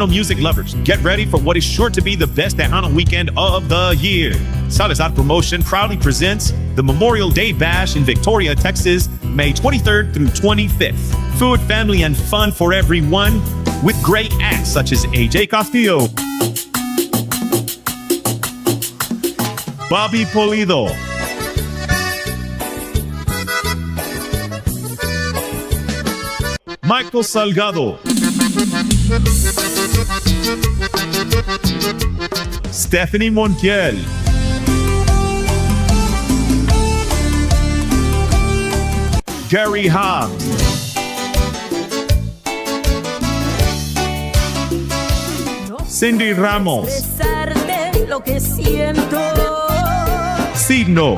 music lovers, get ready for what is sure to be the best Tejano weekend of the year. Salazar Promotion proudly presents the Memorial Day Bash in Victoria, Texas, May 23rd through 25th. Food, family, and fun for everyone with great acts such as AJ Castillo, Bobby Polido, Michael Salgado, Stephanie Montiel, Gary Hobbs, Cindy Ramos, Signo,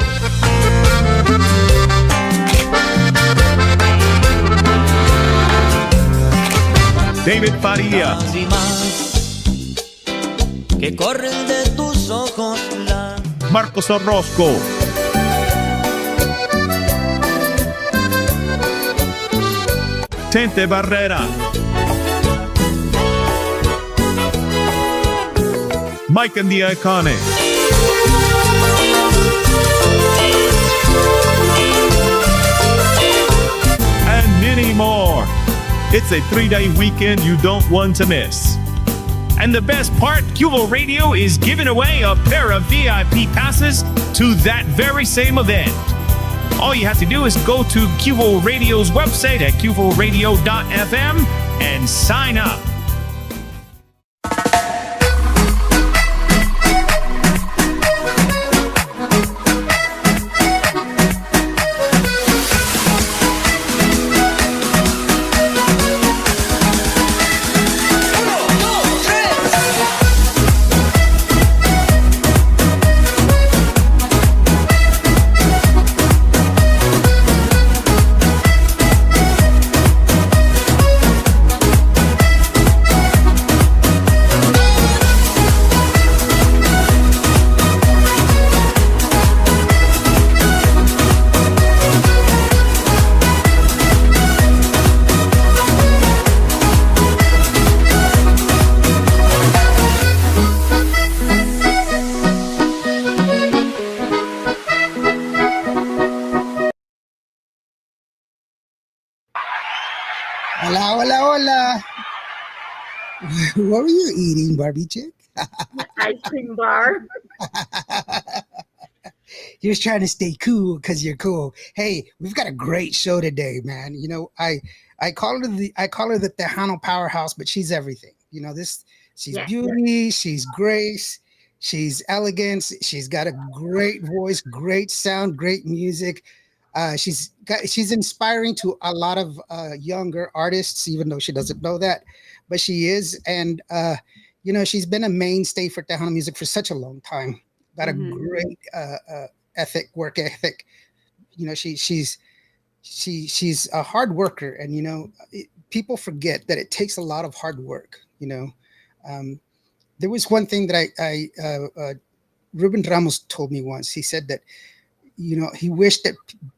David Faria, que corren de tus ojos Marcos Orozco, Tente Barrera, Mike and the Iconic, and many more. It's a 3-day weekend you don't want to miss. And the best part, Cuvo Radio is giving away a pair of VIP passes to that very same event. All you have to do is go to Cuvo Radio's website at cuvoradio.fm and sign up. Hola. What were you eating, Barbie chick? Ice cream bar. You're just trying to stay cool because you're cool. Hey, we've got a great show today, man. You know, I call her the Tejano powerhouse, but she's everything. You know, she's beauty, she's grace, she's elegance, she's got a great voice, great sound, great music. She's inspiring to a lot of younger artists, even though she doesn't know that, but she is. And you know, she's been a mainstay for Tejano music for such a long time. Got a great work ethic. You know, she's a hard worker, and you know, people forget that it takes a lot of hard work. You know, there was one thing that Ruben Ramos told me once. He said that, you know, he wished that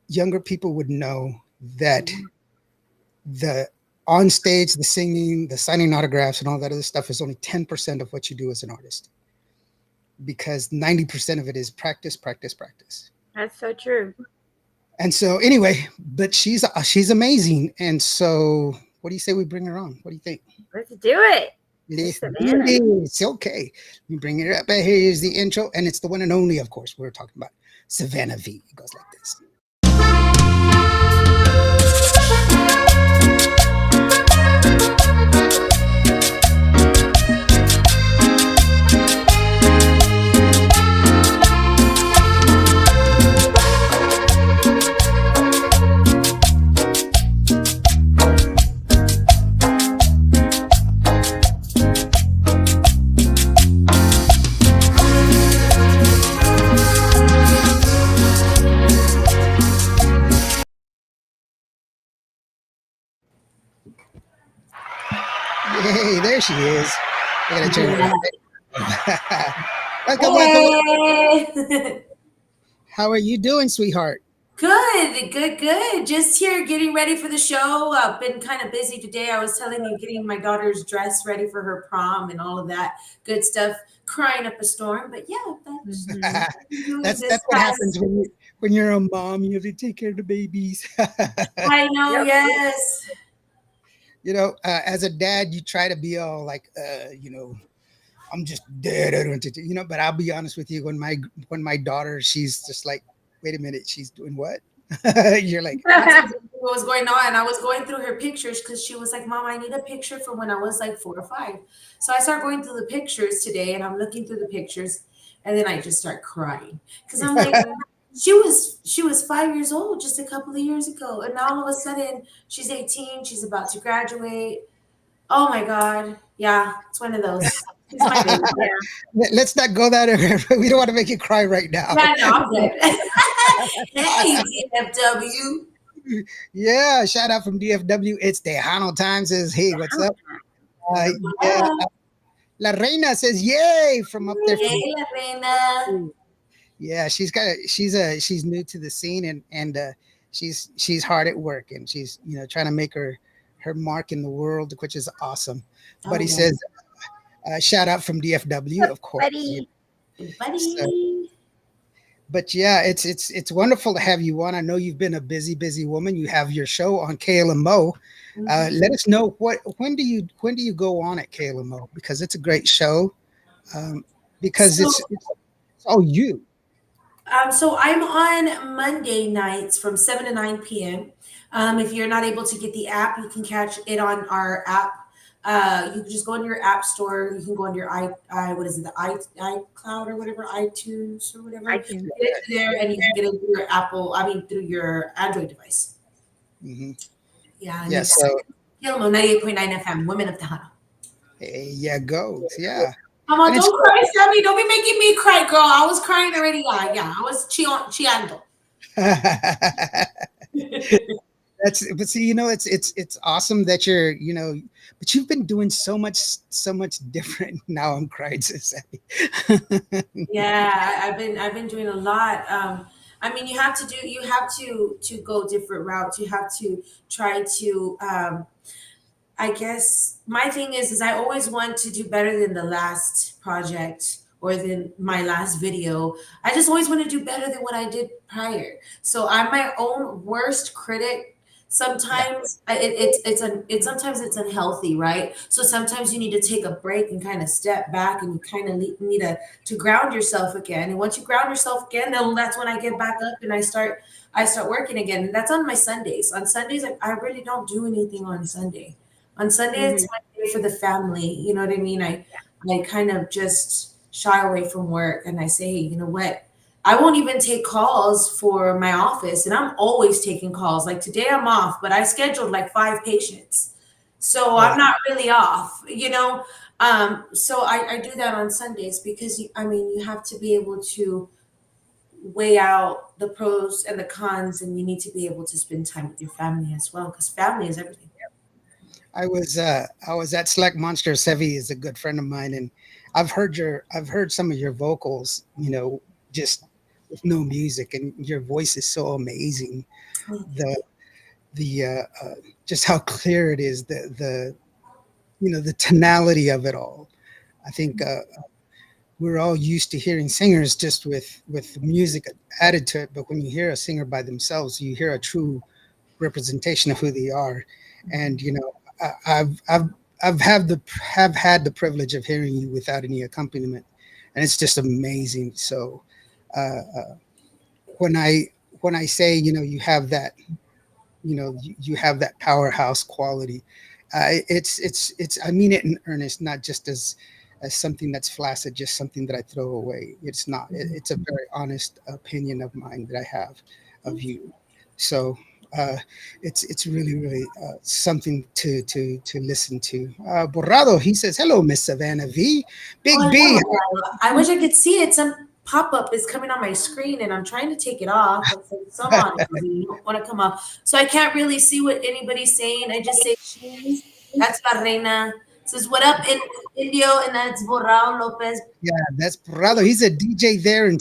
younger people would know that the on stage, the singing, the signing autographs and all that other stuff is only 10% of what you do as an artist, because 90% of it is practice. That's so true. And so anyway, but she's amazing. And so what do you say we bring her on? What do you think? Let's do it. It's okay. We bring it up. Here's the intro, and it's the one and only, of course, we're talking about Savannah V. It goes like this. Hey, there she is. I gotta turn it on. Welcome. How are you doing, sweetheart? Good. Good. Just here getting ready for the show. I've been kind of busy today. I was telling you, getting my daughter's dress ready for her prom and all of that good stuff, crying up a storm. But yeah, That's what happens when you're a mom. You have to take care of the babies. I know, Yep. yes. As a dad, you try to be all like, I'm just dead. I don't, but I'll be honest with you. When my daughter, she's just like, wait a minute, she's doing what? You're like, That's exactly what was going on. I was going through her pictures because she was like, Mom, I need a picture from when I was like 4 or 5. So I start going through the pictures today, and I'm looking through the pictures, and then I just start crying because I'm like, she was 5 years old just a couple of years ago, and now all of a sudden she's 18. She's about to graduate. Oh my God, yeah, it's one of those. She's my baby. Yeah. let's not go that. We don't want to make you cry right now. Yeah, no, I'm good. Hey, DFW. Yeah, shout out from DFW. It's Tejano Time says, hey, what's up? Yeah. La Reina says, yay, from up there. Hey, La Reina. Yeah, she's new to the scene, and she's hard at work, and she's trying to make her mark in the world, which is awesome. But he says, shout out from DFW, of course. Buddy. Buddy. So, but yeah, it's wonderful to have you on. I know you've been a busy woman. You have your show on KLMO. Let us know when do you go on at KLMO, because it's a great show. Because it's all you. So I'm on Monday nights from 7 to 9 p.m. If you're not able to get the app, you can catch it on our app. You can just go into your app store. You can go on your iCloud or whatever, iTunes or whatever. Get it there, and you can get it through your Android device. Mm-hmm. Yeah. Yeah. So KLMO 98.9 FM, Women of Tejano. hey, yeah, go. Yeah. Come on, don't cry, Sammy. Don't be making me cry, girl. I was crying already. Yeah. I was chiando. But see, it's awesome that you're, but you've been doing so much different. Now I'm crying, says Sammy. Yeah, I've been doing a lot. I mean, you have to go different routes. You have to try to I guess my thing is I always want to do better than the last project or than my last video. I just always want to do better than what I did prior. So I'm my own worst critic. Sometimes sometimes it's unhealthy, right? So sometimes you need to take a break and kind of step back, and you kind of need to ground yourself again. And once you ground yourself again, then that's when I get back up and I start working again. And that's on my Sundays. On Sundays, I really don't do anything on Sunday. On Sunday, it's my day for the family. You know what I mean? I kind of just shy away from work, and I say, hey, you know what? I won't even take calls for my office, and I'm always taking calls. Like today I'm off, but I scheduled like 5 patients. So I'm not really off, So I do that on Sundays because, you have to be able to weigh out the pros and the cons, and you need to be able to spend time with your family as well, because family is everything. I was at Slack Monster. Sevi is a good friend of mine, and I've heard some of your vocals, just with no music, and your voice is so amazing. The just how clear it is, the tonality of it all. I think we're all used to hearing singers just with music added to it, but when you hear a singer by themselves, you hear a true representation of who they are. And I've had the privilege of hearing you without any accompaniment, and it's just amazing. So when I say you have that, you have that powerhouse quality, it's I mean it in earnest, not just as something that's flaccid, just something that I throw away. It's not. It's a very honest opinion of mine that I have of you. So it's really something to listen to. Borrado, he says, hello, Miss Savannah V. Big B. I wish I could see it. Some pop-up is coming on my screen, and I'm trying to take it off, but for some odd reason, you don't want to come off. So I can't really see what anybody's saying. I just say cheese. That's La Reina. Says, what up in Indio? And that's Borrao Lopez. Yeah, that's Borrado. He's a DJ there in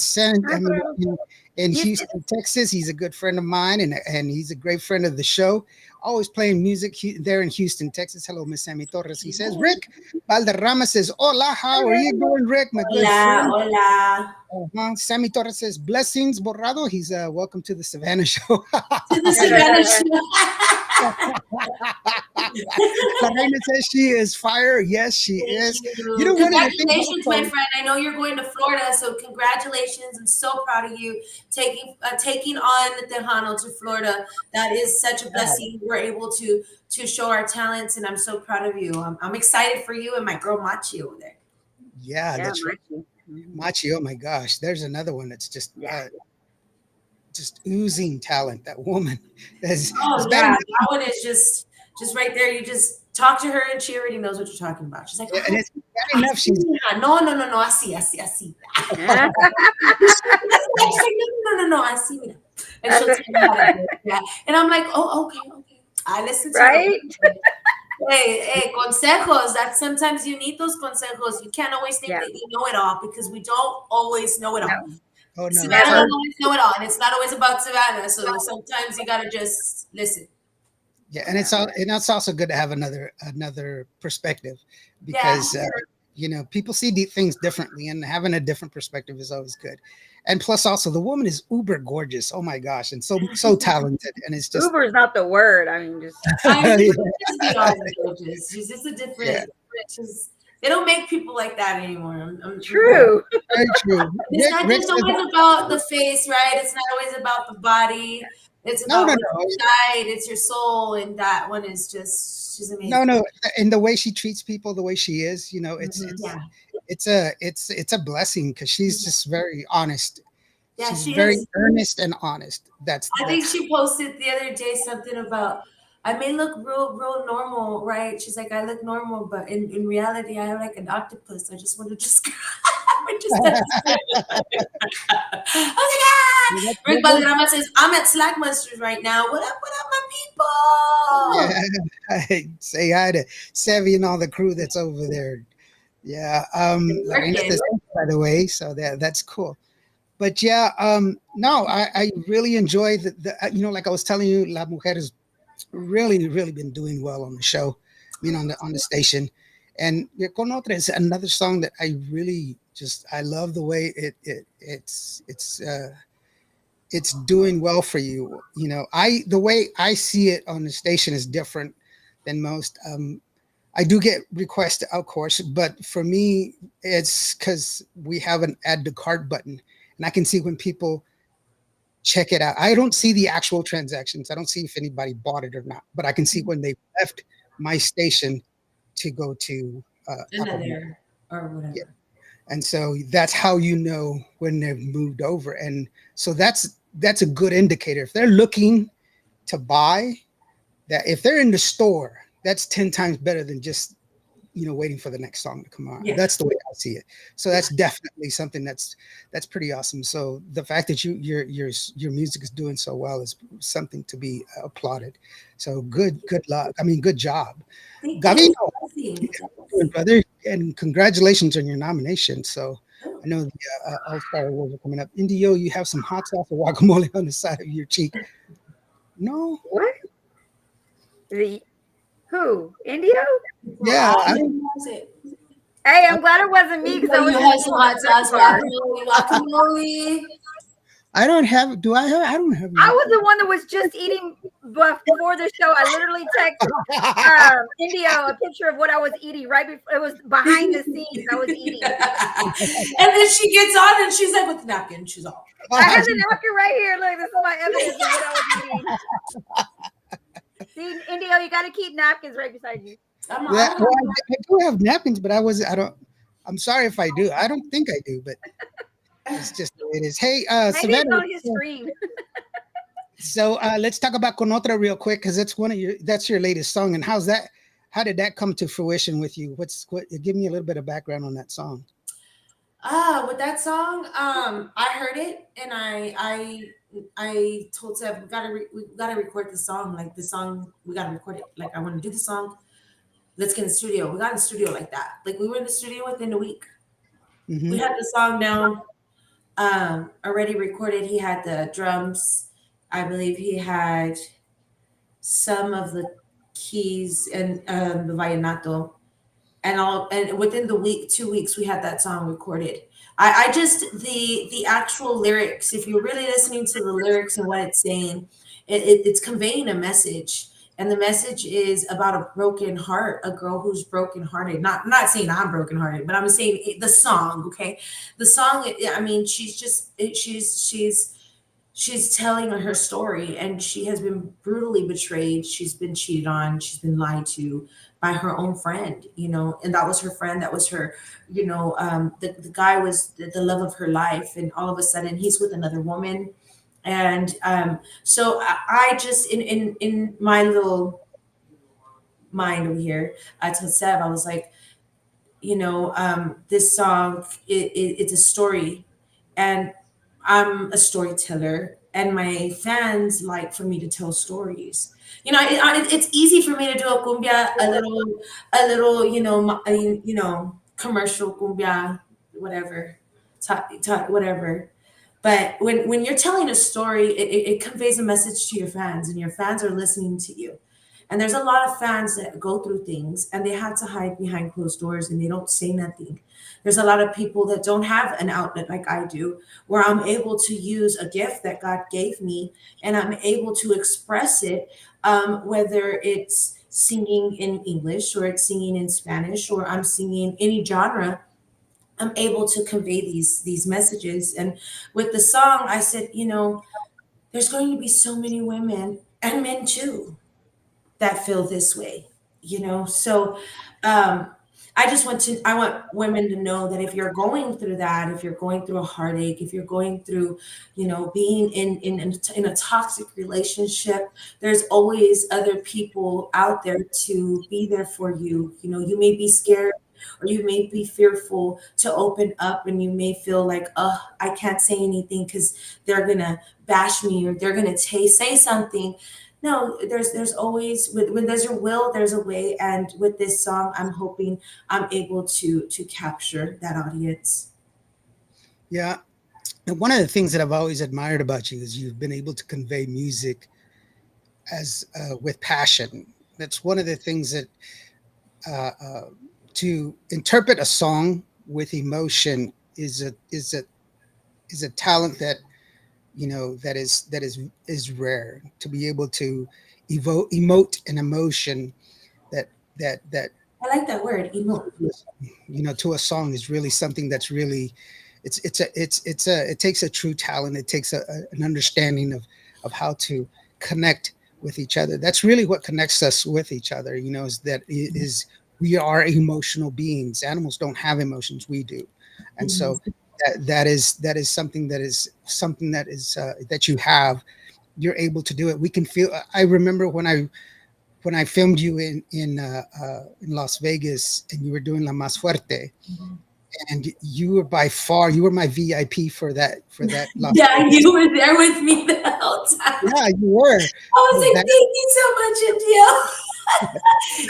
in Houston, Texas. He's a good friend of mine, and he's a great friend of the show. Always playing music there in Houston, Texas. Hello, Miss Sammy Torres. He says, Rick Valderrama says, hola, how are you doing, Rick? My good friend. Hola. Sammy Torres says, blessings, Borrado. He's welcome to the Savannah show. To the Savannah show. La Reina says she is fire. Yes, she is. You know, congratulations, my friend. I know you're going to Florida, so congratulations. I'm so proud of you taking on the Tejano to Florida. That is such a blessing. We're able to show our talents, and I'm so proud of you. I'm excited for you and my girl Machi over there. Yeah, that's right. Machi, oh my gosh. There's another one that's just oozing talent. That woman. That one is just right there. You just talk to her and she already knows what you're talking about. She's like, and it's bad enough. She's no, I see. She's like, no, I see me. And she'll tell me how to do it. And I'm like, oh, okay. I listen to right. Hey, consejos. That sometimes you need those consejos. You can't always think that you know it all, because we don't always know it all. No. Oh, no. Savannah doesn't always know it all, and it's not always about Savannah. So sometimes you gotta just listen. Yeah, and it's also good to have another perspective, because people see things differently, and having a different perspective is always good. And plus, also, the woman is uber gorgeous. Oh my gosh, and so talented. And it's just uber is not the word. I mean, just gorgeous. She's just a different. They don't make people like that anymore. True. Very true. It's not just always about the face, right? It's not always about the body. It's about what's inside. It's your soul, and that one is she's amazing. No, and the way she treats people, the way she is, it's a blessing, because she's just very honest. Yeah, she's very earnest and honest. I think she posted the other day something about, I may look real normal, right? She's like, I look normal, but in reality, I have like an octopus. I just want to describe. Rick Valderrama says, I'm at Slack Monsters right now. What up, my people? Yeah, say hi to Savvy and all the crew that's over there. Yeah, by the way, so that's cool. But no, I really enjoy the like I was telling you, La Mujer has really been doing well on the show, on the station. And Con Otra is another song that I really I love the way it's doing well for you. The way I see it on the station is different than most. I do get requests, of course, but for me, it's because we have an add to cart button, and I can see when people check it out. I don't see the actual transactions. I don't see if anybody bought it or not, but I can see when they left my station to go to another or whatever. Yeah. And so that's how you know when they've moved over. And so that's a good indicator. If they're looking to buy, that if they're in the store, that's 10 times better than just waiting for the next song to come on. Yeah. That's the way I see it. So that's definitely something that's pretty awesome. So the fact that your music is doing so well is something to be applauded. So good luck. I mean, good job, Gavino, brother, and congratulations on your nomination. So I know the All-Star Awards are coming up. Indio, you have some hot sauce or guacamole on the side of your cheek. No, what? Who? Indio? Yeah. Hey, I'm glad it wasn't me, because I was had some hot sauce, guacamole. I don't have. Do I have? I don't have. I was the one that was just eating before the show. I literally texted Indio a picture of what I was eating right before. It was behind the scenes. I was eating, and then she gets on and she's like, with the napkin, she's off. I have the napkin right here. Look, this is my evidence of what I was eating. See, Indio, you got to keep napkins right beside you. I do have napkins, but I'm sorry if I do. I don't think I do, but it's just the way it is. Hey, Savannah. On his screen. So let's talk about Con Otra real quick, because that's your latest song. And how's that? How did that come to fruition with you? Give me a little bit of background on that song. With that song, I heard it and I told Seb, we gotta record the song. Like the song, we gotta record it. Like I want to do the song. Let's get in the studio. We got in the studio like that. Like we were in the studio within a week. Mm-hmm. We had the song down. already recorded. He had the drums. I believe he had some of the keys and the vallenato, and all. And within the week, 2 weeks, we had that song recorded. I just the actual lyrics. If you're really listening to the lyrics and what it's saying, it's conveying a message. And the message is about a broken heart, a girl who's brokenhearted. Not, I'm not saying I'm brokenhearted, but I'm saying the song. Okay, the song. I mean, she's telling her story, and she has been brutally betrayed. She's been cheated on. She's been lied to by her own friend, and that was her friend. That was her, the guy was the love of her life. And all of a sudden he's with another woman. And so I just, in my little mind over here, I told Seb, I was like, this song, it's a story, and I'm a storyteller, and my fans like for me to tell stories. It's easy for me to do a cumbia, commercial cumbia, whatever, whatever. But when you're telling a story, it conveys a message to your fans, and your fans are listening to you. And there's a lot of fans that go through things and they have to hide behind closed doors and they don't say nothing. There's a lot of people that don't have an outlet like I do, where I'm able to use a gift that God gave me and I'm able to express it, whether it's singing in English or it's singing in Spanish or I'm singing any genre. I'm able to convey these messages. And with the song, I said, there's going to be so many women and men too that feel this way, So I want women to know that if you're going through that, if you're going through a heartache, if you're going through, being in a toxic relationship, there's always other people out there to be there for you. You may be scared or you may be fearful to open up, and you may feel like, oh, I can't say anything because they're gonna bash me or they're gonna say something. No, there's always, when there's a will, there's a way. And with this song, I'm hoping I'm able to capture that audience. Yeah. And one of the things that I've always admired about you is you've been able to convey music as with passion. That's one of the things that to interpret a song with emotion is a talent that is rare. To be able to emote an emotion that I like that word, emote. To a song is really something that's really it takes a true talent. It takes an understanding of how to connect with each other. That's really what connects us with each other, is we are emotional beings. Animals don't have emotions, we do. And so that is something that is that you have. You're able to do it. We can feel. I remember when I filmed you in Las Vegas, and you were doing La Más Fuerte, and you were my VIP for that Las Yeah, Vegas. you were there with me the whole time. Yeah, you were. I was like, thank you so much, India.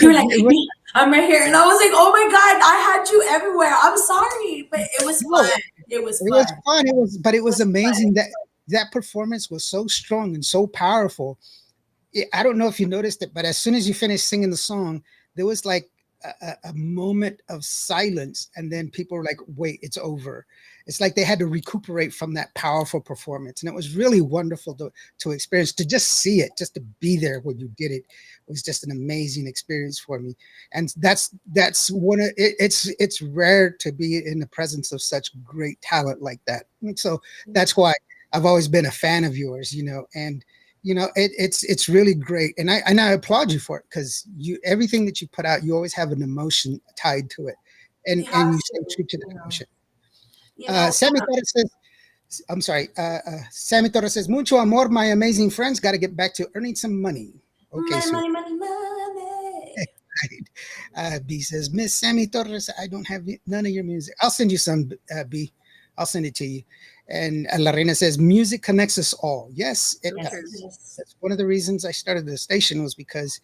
You were like, I'm right here. And I was like, oh my God, I had you everywhere. I'm sorry, but it was fun. It was fun. It was amazing that performance was so strong and so powerful. I don't know if you noticed it, but as soon as you finished singing the song, there was like a moment of silence, and then people were like, wait, it's over. It's like they had to recuperate from that powerful performance. And it was really wonderful to experience, to just see it, just to be there when you did it. It was just an amazing experience for me. And that's one of it's rare to be in the presence of such great talent like that. And so that's why I've always been a fan of yours, and it's really great. And I applaud you for it, because everything that you put out, you always have an emotion tied to it. And you stay true to the emotion. Sammy Torres says, I'm sorry. Sammy Torres says, mucho amor, my amazing friends. Got to get back to earning some money. Okay, money. Right. B says, Miss Sammy Torres, I don't have none of your music. I'll send you some, B. I'll send it to you. And La Reina says, music connects us all. Yes, it does. Yes. That's one of the reasons I started the station, was because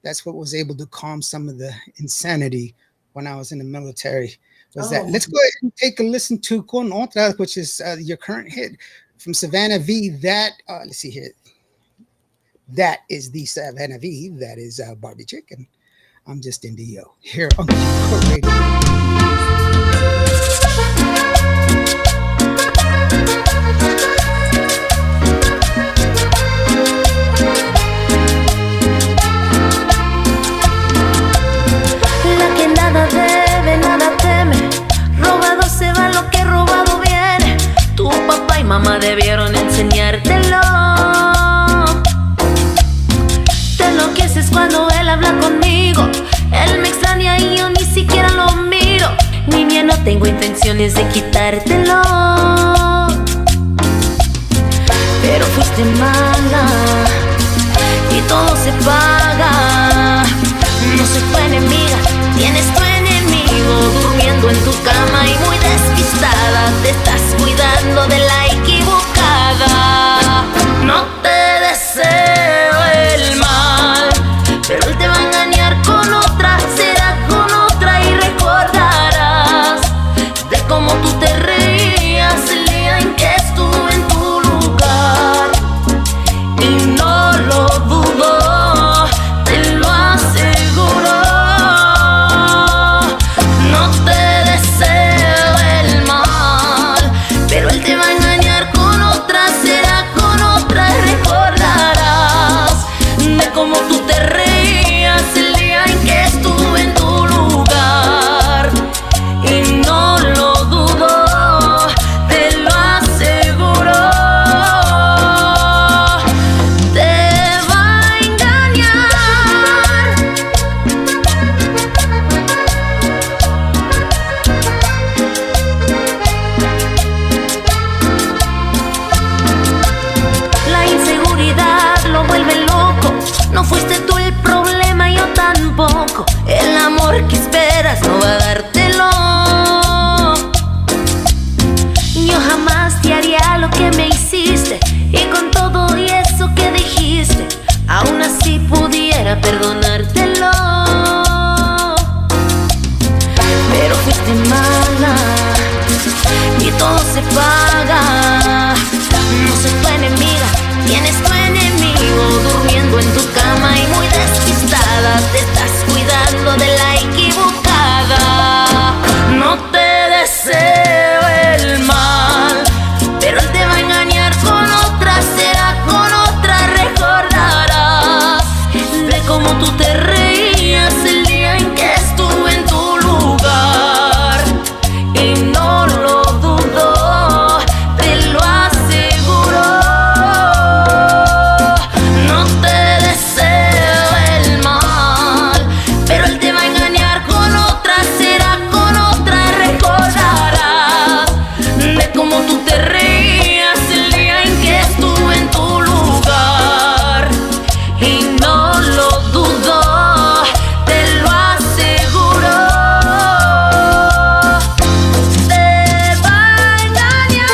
that's what was able to calm some of the insanity when I was in the military. Was that? Oh, Let's go ahead and take a listen to Con Otra, which is your current hit from Savannah V. That let's see here. That is the Savannah V. That is Barbie Chicken. I'm just Indio here on the Radio. La que nada debe, nada teme. Robado se va lo que robado viene. Tu papá y mamá debieron enseñártelo. Te enloqueces cuando él habla conmigo. Él me extraña y yo ni siquiera lo miro. Niña, no tengo intenciones de quitártelo, pero fuiste mala y todo se paga. No soy tu enemiga, tienes tu enemigo durmiendo en tu cama y muy despistada. Te estás cuidando de la equivocada. No te deseo el mal, pero él te va a engañar con otra. Será con otra y recordarás de cómo tú te reías el día en que estuve en tu lugar. Y no lo dudo, te lo aseguro. No te deseo el mal, pero él te va a engañar con otra. Será con otra y recordarás de cómo tú te reías el día en que estuve en tu lugar. Y no lo dudo, te lo aseguro. Te va a engañar. La inseguridad lo vuelve loco. No fuiste tú el problema, yo tampoco. El amor que esperas no va a dártelo. Yo jamás te haría lo que me hiciste. Y con todo y eso que dijiste, aún así pudiera perdonártelo. Pero fuiste mala y todo se paga. No soy tu enemiga, tienes tu enemigo durmiendo en tu cama y muy despistada. Te estás cuidando de la equivocada. No te deseo el mal, pero él te va a engañar con otra. Será con otra, recordarás de cómo tú te reías el día en que estuve en tu lugar. Y no lo dudo, te lo aseguro. No te deseo el mal, pero él te va a engañar con otra. Será con otra, recordarás de cómo tú te reías el día en que estuve en tu lugar. Y no lo dudo, te lo aseguro. Te va a engañar.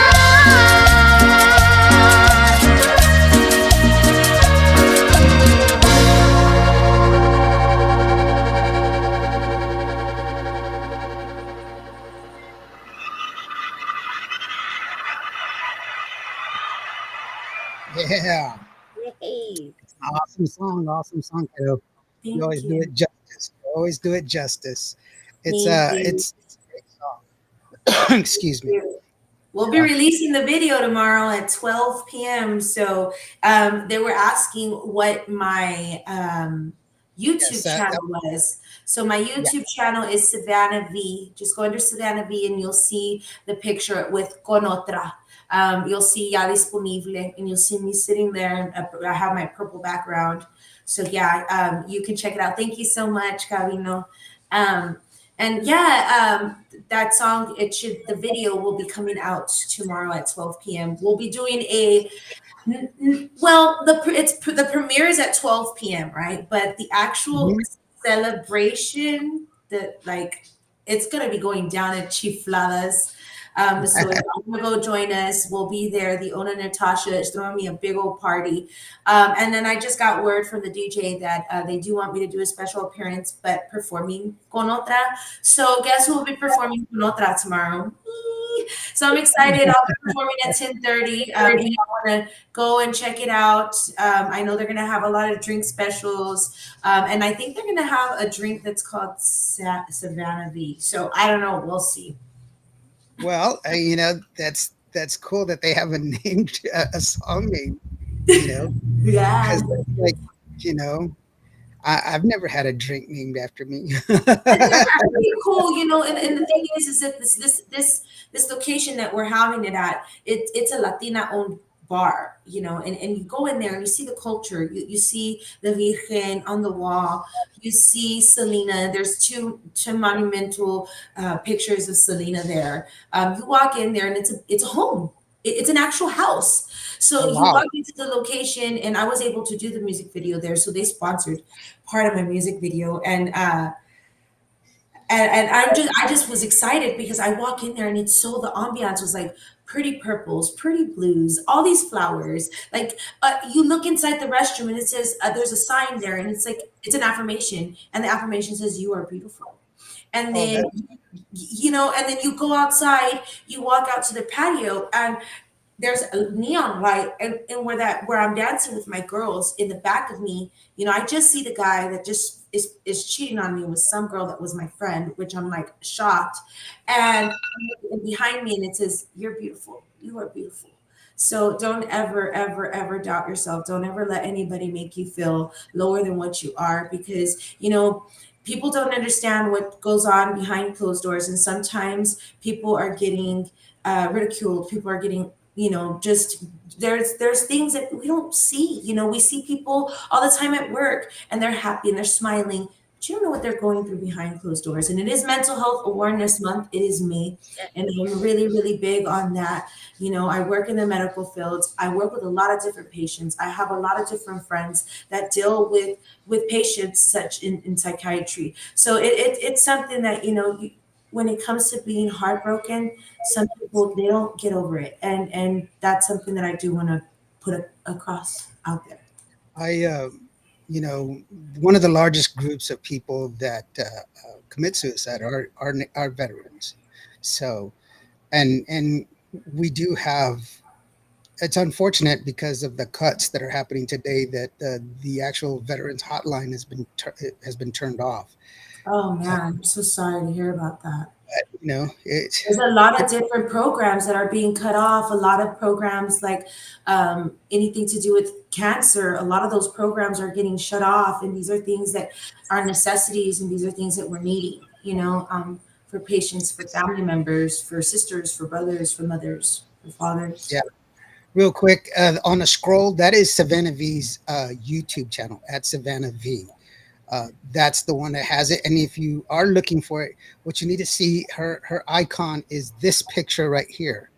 Yeah, Yay. awesome song, kiddo. You thank always do you. it justice. You always do it justice. It's Thank you. it's a great song. Excuse me. We'll be releasing the video tomorrow at 12 p.m. So they were asking what my YouTube Yes, channel was. So my YouTube channel is Savannah V. Just go under Savannah V and you'll see the picture with Con Otra. You'll see Ya Disponible and you'll see me sitting there. And I have my purple background. So yeah, you can check it out. Thank you so much, Gavino. And yeah, that song, the video will be coming out tomorrow at 12 p.m. We'll be doing the premiere is at 12 p.m., right? But the actual celebration, it's going to be going down at Chifladas. So if you want to go join us, we'll be there. The owner Natasha is throwing me a big old party. And then I just got word from the DJ that they do want me to do a special appearance, but performing con otra. So guess who will be performing con otra tomorrow? Me. So I'm excited. I'll be performing at 10:30. You want to go and check it out. I know they're going to have a lot of drink specials. And I think they're going to have a drink that's called Savannah V. So I don't know. We'll see. Well, that's cool that they have a named a song name. Yeah. Because like I've never had a drink named after me. That's pretty cool, and the thing is that this location that we're having it at, it's a Latina owned bar, and you go in there and you see the culture. You see the Virgen on the wall, you see Selena. There's two monumental pictures of Selena there. You walk in there and it's a home. It's an actual house. So you walk into the location, and I was able to do the music video there. So they sponsored part of my music video, and I just was excited because I walk in there and the ambiance was like pretty purples, pretty blues, all these flowers. Like you look inside the restroom and it says there's a sign there, and it's like it's an affirmation, and the affirmation says you are beautiful. And then and then you go outside, you walk out to the patio, and there's a neon light, and where I'm dancing with my girls in the back of me, I just see the guy that just is cheating on me with some girl that was my friend, which I'm like shocked. And behind me, and it says, "You're beautiful. You are beautiful." So don't ever, ever, ever doubt yourself. Don't ever let anybody make you feel lower than what you are, because people don't understand what goes on behind closed doors, and sometimes people are getting ridiculed. People are getting just there's things that we don't see. We see people all the time at work, and they're happy and they're smiling, but you don't know what they're going through behind closed doors. And it is Mental Health Awareness Month. It is May, and I'm really, really big on that. I work in the medical fields. I work with a lot of different patients. I have a lot of different friends that deal with patients such in psychiatry. So it's something that when it comes to being heartbroken, some people, they don't get over it. And that's something that I do want to put across out there. One of the largest groups of people that commit suicide are veterans. So, and we do have, it's unfortunate because of the cuts that are happening today that the actual veterans hotline has been turned off. Oh man, I'm so sorry to hear about that. There's a lot of different programs that are being cut off. A lot of programs like anything to do with cancer, a lot of those programs are getting shut off. And these are things that are necessities, and these are things that we're needing, for patients, for family members, for sisters, for brothers, for mothers, for fathers. Yeah. Real quick, on a scroll, that is Savannah V's YouTube channel, at Savannah V. That's the one that has it. And if you are looking for it, what you need to see, her icon is this picture right here.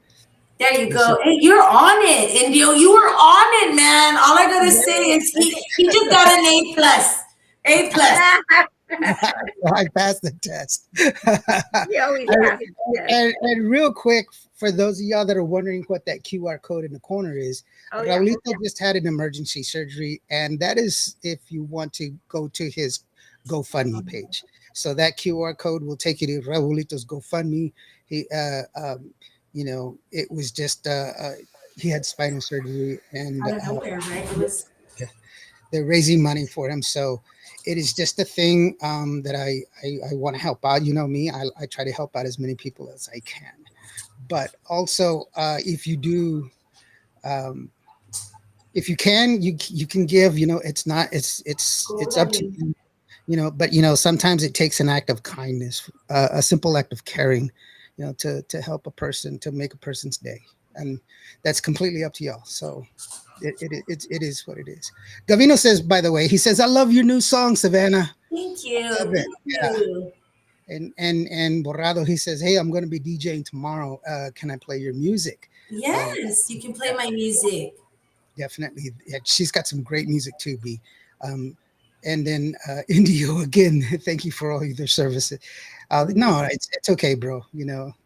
There you go. Hey, you're on it, Indio. You were on it, man. All I gotta say is he just got an A plus. A plus. I passed the test. You always pass the test. And real quick, for those of y'all that are wondering what that QR code in the corner is, Raulito just had an emergency surgery, and that is if you want to go to his GoFundMe page. So that QR code will take you to Raulito's GoFundMe. He, it was just he had spinal surgery, and out of nowhere, right? It was. They're raising money for him, so it is just a thing that I want to help out. You know me, I try to help out as many people as I can. But also, if you do, if you can, you can give. It's not. It's up to you. But sometimes it takes an act of kindness, a simple act of caring, to help a person, to make a person's day, and that's completely up to y'all. So. It is what it is. Gavino says, by the way, he says, "I love your new song, Savannah." Thank you. Thank you. And Borrado, he says, "Hey, I'm going to be DJing tomorrow. Can I play your music?" Yes, you can play my music. Definitely. Yeah, she's got some great music too, B. And then Indio again. Thank you for all your services. No, it's okay, bro.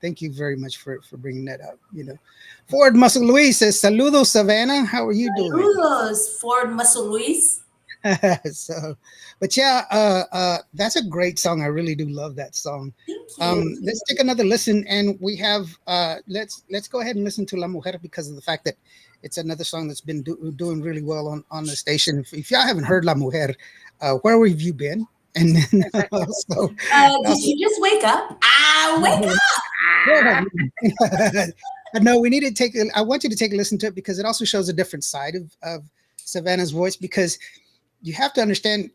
Thank you very much for bringing that up. Ford Muscle Luis says, "Saludos, Savannah. How are you doing?" Saludos, Ford Muscle Luis. So, but yeah, that's a great song. I really do love that song. Thank you. Let's take another listen, and we have let's go ahead and listen to La Mujer because of the fact that it's another song that's been doing really well on the station. If y'all haven't heard La Mujer, where have you been? And then also, Did you just wake up? Wake up! no, we need to take. I want you to take a listen to it because it also shows a different side of Savannah's voice because you have to understand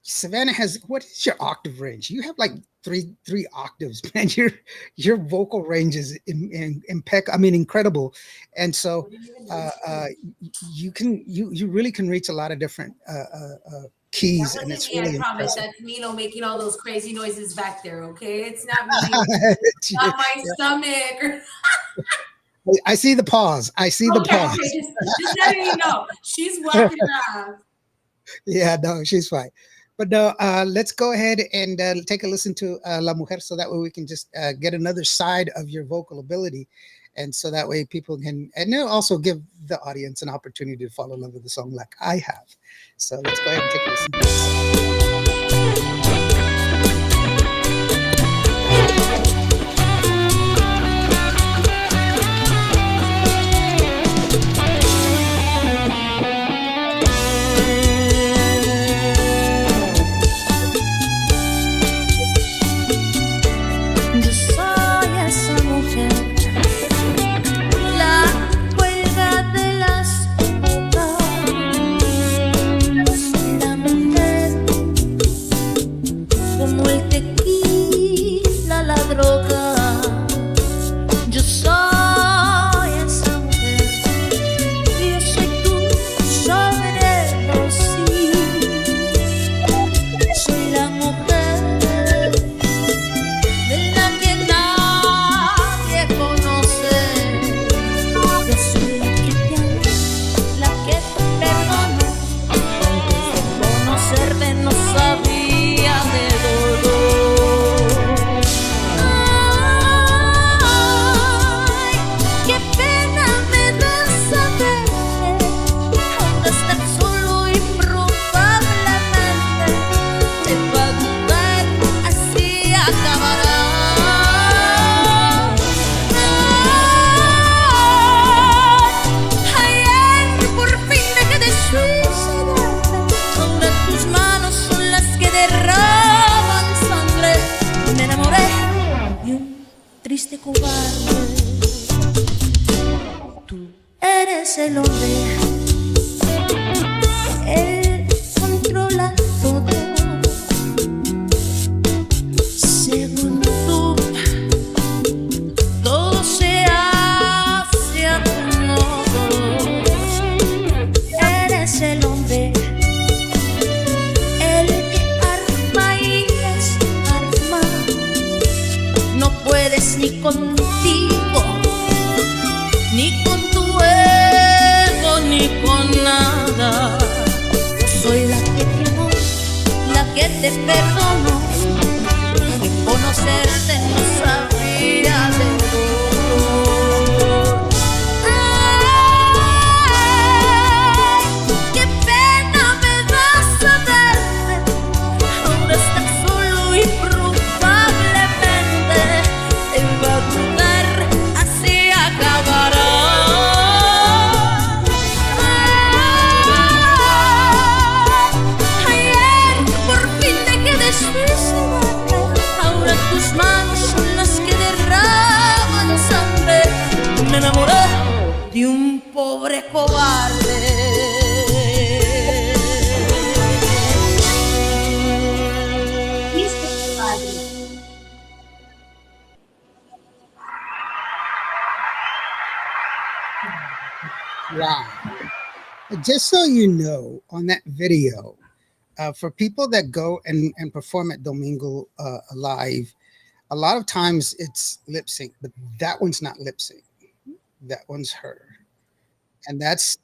Savannah has, what is your octave range? You have like three octaves, man. Your vocal range is impeccable. I mean, incredible. And so you really can reach a lot of different keys, and it's really I promise impressive. that's Mino making all those crazy noises back there. Okay, it's not me. It's not my stomach. I see the pause. I see the pause. Okay, just letting you know, she's walking around. Yeah, no, she's fine. But no, let's go ahead and take a listen to La Mujer so that way we can just get another side of your vocal ability. And so that way people can, and it'll also give the audience an opportunity to fall in love with the song like I have. So let's go ahead and take a listen to this. El hombre, él controla todo. Según tú, todo se hace a tu modo. Eres el hombre, el que arma y desarma. No puedes ni contigo, ni con tu ni con nada. Soy la que te amo, la que te perdono. De conocerte no sabía de todo. Ay, qué pena me da saberme. Ahora estás solo y probablemente te va a dudar, así acabará. Ahora tus manos son las que derraman sangre. Me enamoré de un pobre cobarde. Wow. Just so you know, on that video, for people that go and perform at Domingo Live, a lot of times it's lip sync, but that one's not lip sync. That one's her. And that's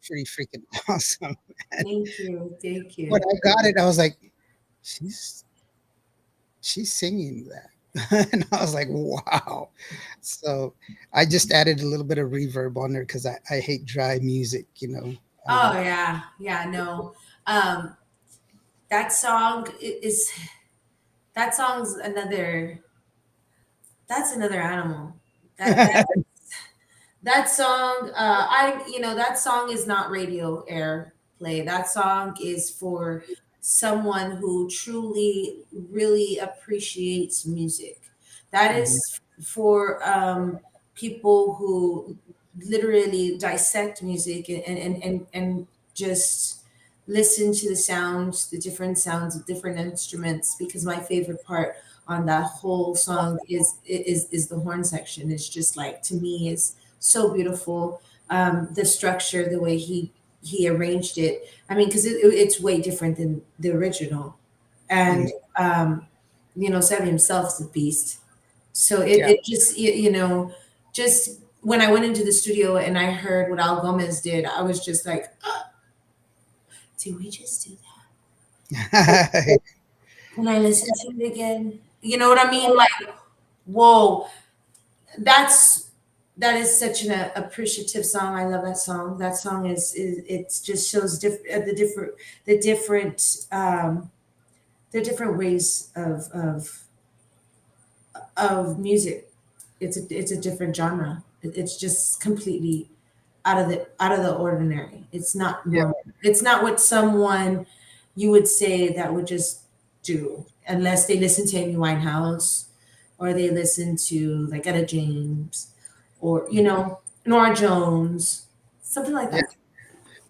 pretty freaking awesome. Thank you. Thank When you. I got it, I was like, she's she's singing that. And I was like, wow. So I just added a little bit of reverb on there because I hate dry music, you know. Oh yeah. Yeah, no. Um that song is that song's another that's another animal. That that song, that song is not radio air play. That song is for someone who truly, really appreciates music. That Mhm. is for people who literally dissect music and just listen to the sounds, the different sounds of different instruments. Because my favorite part on that whole song is the horn section. It's just like, to me, is so beautiful. The structure, the way he arranged it. I mean, because it's way different than the original, Mhm. and Seven himself is a beast. So Yeah. it just just when I went into the studio and I heard what Al Gomez did, I was just like, did we just do that? Can I listen to it again? You know what I mean? Like, whoa, that's that is such an appreciative song. I love that song. That song is it just shows the different the different ways of music. It's a different genre. It's just completely out of the ordinary. It's not Yeah. normal. It's not what someone you would say that would just do unless they listen to Amy Winehouse or they listen to like Etta James or Nora Jones, something like Yeah. that.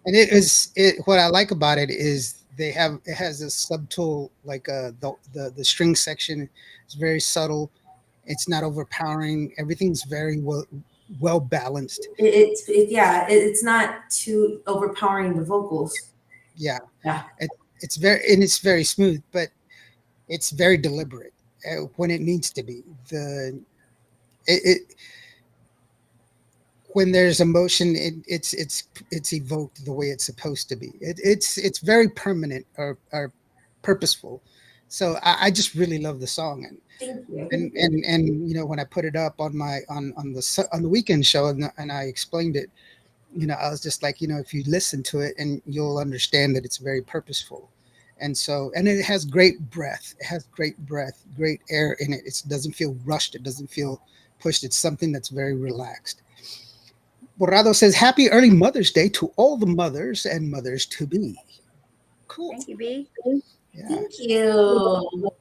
And it what I like about it is it has a subtle like the string section is very subtle. It's not overpowering. Everything's very well balanced. It's not too overpowering the vocals. Yeah. Yeah. It's very smooth, but it's very deliberate when it needs to be. It when there's emotion, it's evoked the way it's supposed to be. It's very permanent or purposeful. So I just really love the song, Thank you. and when I put it up on my on the weekend show and I explained it, I was just like, if you listen to it and you'll understand that it's very purposeful. And it has great breath. It has great breath, great air in it. It doesn't feel rushed. It doesn't feel pushed. It's something that's very relaxed. Borrado says, Happy early Mother's Day to all the mothers and mothers to be. Cool. Thank you, B. Yeah. Thank you.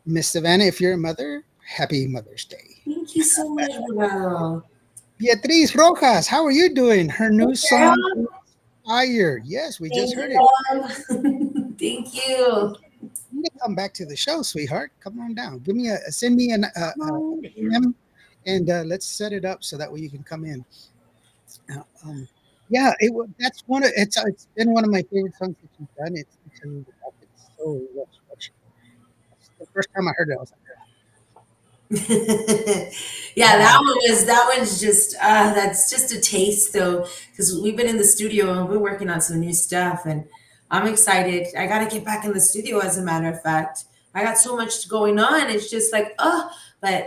Miss Savannah, if you're a mother, happy Mother's Day. Thank you so much, Ronaldo. Beatriz Rojas, how are you doing? Her new song, Girl, Fire. Yes, we just thank heard you, it. love. Thank you. You can come back to the show, sweetheart. Come on down. Send me an DM, and let's set it up so that way you can come in. Yeah, that's it's been one of my favorite songs that you've done. It's because it's so well structured. The first time I heard it, I was like, Yeah, that one's just that's just a taste though, because we've been in the studio and we're working on some new stuff, and I'm excited. I got to get back in the studio. As a matter of fact, I got so much going on. It's just like but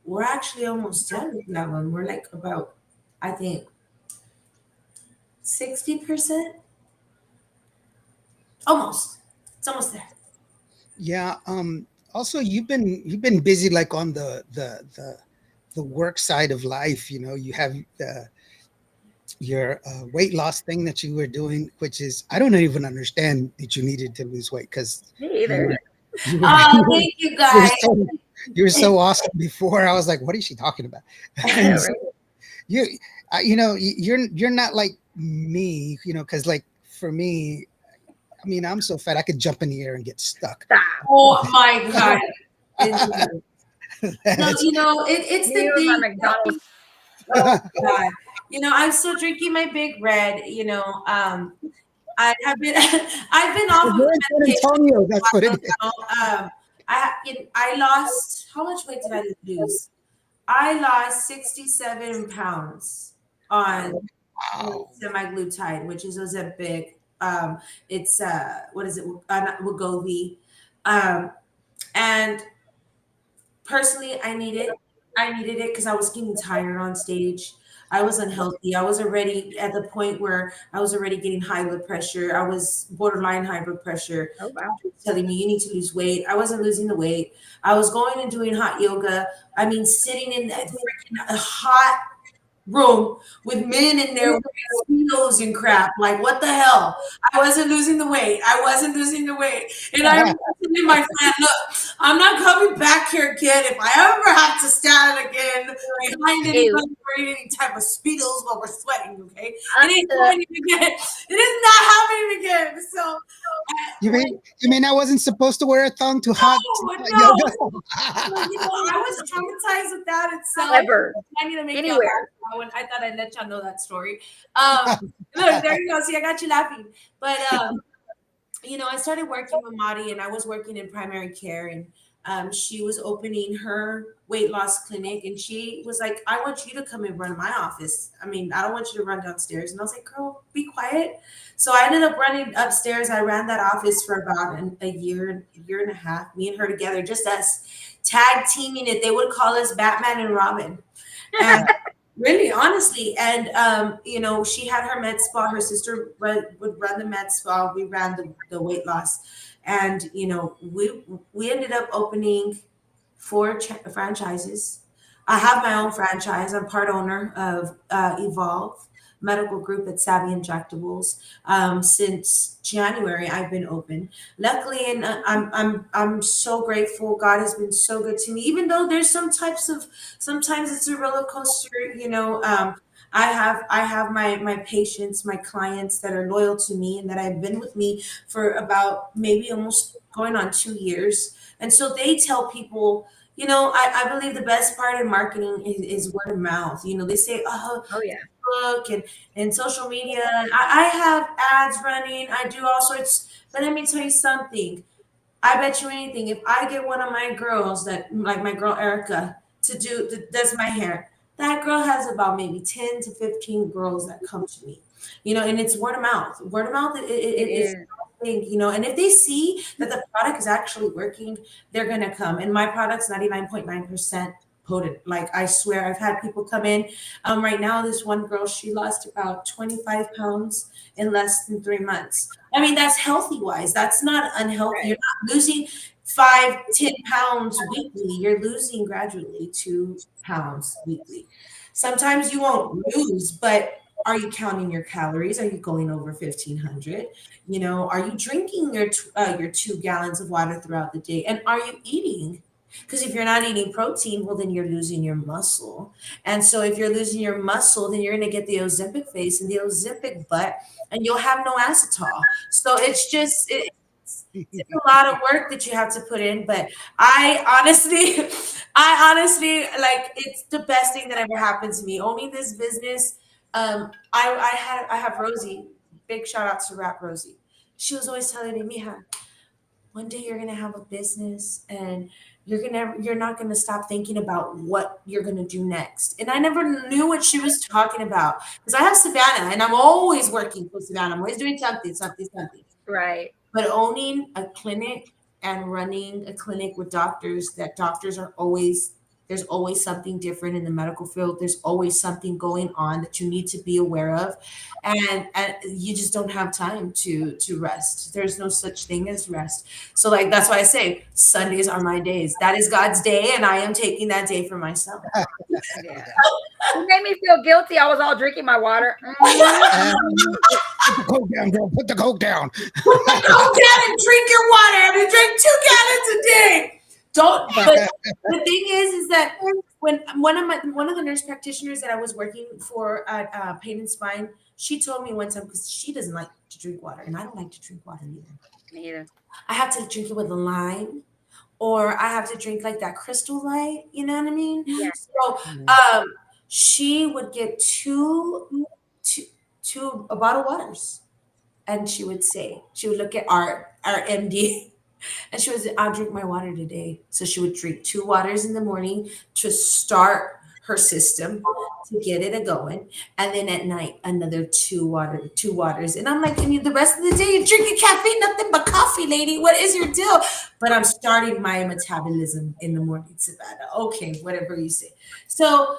we're actually almost done with that one. We're like about, I think, 60%, almost. It's almost there. yeah. Also, you've been busy like on the work side of life. You have your weight loss thing that you were doing, which is I don't even understand that you needed to lose weight because Me you either. were you were, Oh, thank you you were guys. so you were so awesome before. I was like, what is she talking about? And so you you're not like me, because like for me, I mean, I'm so fat I could jump in the air and get stuck. Stop. Oh my God. It's- No, That's- it's the You and my thing. McDonald's. Oh God. I'm still drinking my Big Red. I have been I've been off of You're in the San medication. Antonio. That's what it is. I lost, how much weight did I lose? I lost 67 pounds on Wow. semaglutide, which is Ozempic. It's what is it? Wegovy. And personally, I needed it because I was getting tired on stage. I was unhealthy. I was already at the point where I was already getting high blood pressure. I was borderline high blood pressure. Oh wow. Doctor was telling me you need to lose weight. I wasn't losing the weight. I was going and doing hot yoga. I mean, sitting in that freaking hot room with men in there with speedos and crap. Like, what the hell? I wasn't losing the weight. And I remember telling my friend, look, I'm not coming back here again. If I ever have to stand again behind anybody wearing any type of speedos while we're sweating, okay? It ain't happening again. It is not happening again. So You mean I wasn't supposed to wear a thong to hot no. yoga? I was traumatized with that itself. Ever. I need to make Anywhere. I thought I'd let y'all know that story. Look, there you go. See, I got you laughing. But I started working with Madi, and I was working in primary care, and she was opening her weight loss clinic, and she was like, I want you to come and run my office. I mean, I don't want you to run downstairs. And I was like, girl, be quiet. So I ended up running upstairs. I ran that office for about a year and a half, me and her together, just us tag teaming it. They would call us Batman and Robin. And really, honestly. And, she had her med spa. Her sister would run the med spa. We ran the weight loss. And, we ended up opening 4 franchises. I have my own franchise. I'm part owner of Evolve Medical Group at Savvy Injectables. Since January, I've been open. Luckily, and I'm so grateful. God has been so good to me. Even though there's sometimes it's a roller coaster. I have my patients, my clients that are loyal to me and that have been with me for about maybe almost going on 2 years. And so they tell people, I believe the best part in marketing is word of mouth. They say, Oh yeah. Facebook and social media. I have ads running. I do all sorts. But let me tell you something. I bet you anything, if I get one of my girls that, like my girl Erica, does my hair, that girl has about maybe 10 to 15 girls that come to me, and it's word of mouth. Word of mouth, it is a thing, and if they see that the product is actually working, they're going to come. And my product's 99.9% potent. Like, I swear, I've had people come in. Right now, this one girl, she lost about 25 pounds in less than 3 months. I mean, that's healthy wise. That's not unhealthy. Right. You're not losing 5-10 pounds weekly. You're losing gradually 2 pounds weekly. Sometimes you won't lose, but are you counting your calories? Are you going over 1,500? Are you drinking your 2 gallons of water throughout the day? And are you eating? Because if you're not eating protein, well, then you're losing your muscle. And so if you're losing your muscle, then you're going to get the Ozempic face and the Ozempic butt, and you'll have no acetal. So it's just, it's a lot of work that you have to put in. But I honestly, like, it's the best thing that ever happened to me. Owning this business, I have Rosie. Big shout out to Rap Rosie. She was always telling me, Mija, one day you're going to have a business and you're not going to stop thinking about what you're going to do next. And I never knew what she was talking about, because I have Savannah and I'm always working for Savannah. I'm always doing something. Right. But owning a clinic and running a clinic with doctors, that doctors are always, there's always something different in the medical field. There's always something going on that you need to be aware of. And you just don't have time to rest. There's no such thing as rest. So, like, that's why I say Sundays are my days. That is God's day, and I am taking that day for myself. Yeah. It made me feel guilty. I was all drinking my water. Put the Coke down, girl. Put the Coke down. Put the Coke down and drink your water. I'm going to drink 2 gallons a day. But the thing is that when one of the nurse practitioners that I was working for at Pain and Spine, she told me one time, because she doesn't like to drink water, and I don't like to drink water either. Me either. I have to drink it with a lime, or I have to drink like that Crystal Light. You know what I mean? Yeah. So she would get two bottled waters, and she would look at our MD. And she was, I'll drink my water today. So she would drink 2 waters in the morning to start her system. to get it going. And then at night, another two waters. And I'm like, I mean, the rest of the day, you're drinking caffeine, nothing but coffee, lady. What is your deal? But I'm starting my metabolism in the morning, Savannah. Okay, whatever you say. So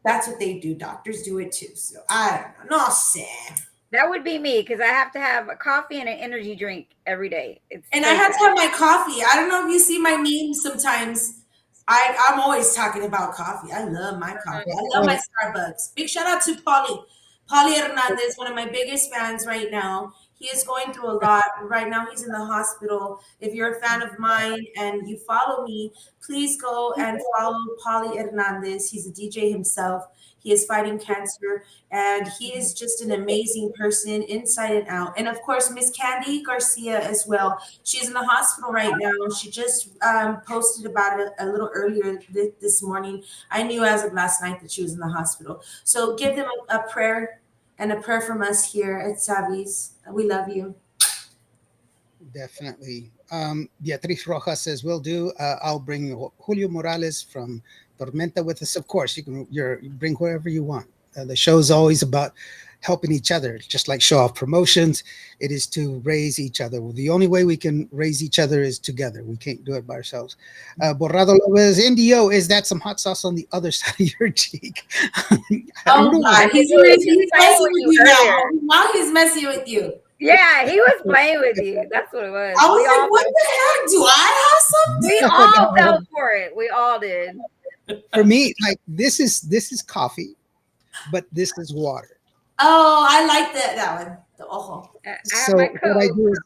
that's what they do. Doctors do it too. So I don't know. No, Sam. That would be me because I have to have a coffee and an energy drink every day. And I have to have my coffee. I don't know if you see my memes sometimes. I'm always talking about coffee. I love my coffee. I love my Starbucks. Big shout out to Paulie Hernandez, one of my biggest fans right now. He is going through a lot. Right now, he's in the hospital. If you're a fan of mine and you follow me, please go and follow Paulie Hernandez. He's a DJ himself. He is fighting cancer, and he is just an amazing person inside and out. And of course, Miss Candy Garcia as well. She's in the hospital right now. She just posted about it a little earlier this morning. I knew as of last night that she was in the hospital. So give them a prayer and a prayer from us here at Savi's. We love you. Definitely. Beatriz Rojas says, "Will do. I'll bring Julio Morales from Tormenta with us. Of course, you bring whoever you want. The show is always about helping each other, just like Show Off Promotions. It is to raise each other. Well, the only way we can raise each other is together. We can't do it by ourselves." Borrado Lopez, Indio, is that some hot sauce on the other side of your cheek? Oh God, he's messing with you now. Now he's messing with you. Yeah, he was playing with you. That's what it was. I was like, what the heck? Do I have something? We all fell for it. We all did. For me, like this is coffee, but this is water. Oh, I like that one. The ojo. So what I do is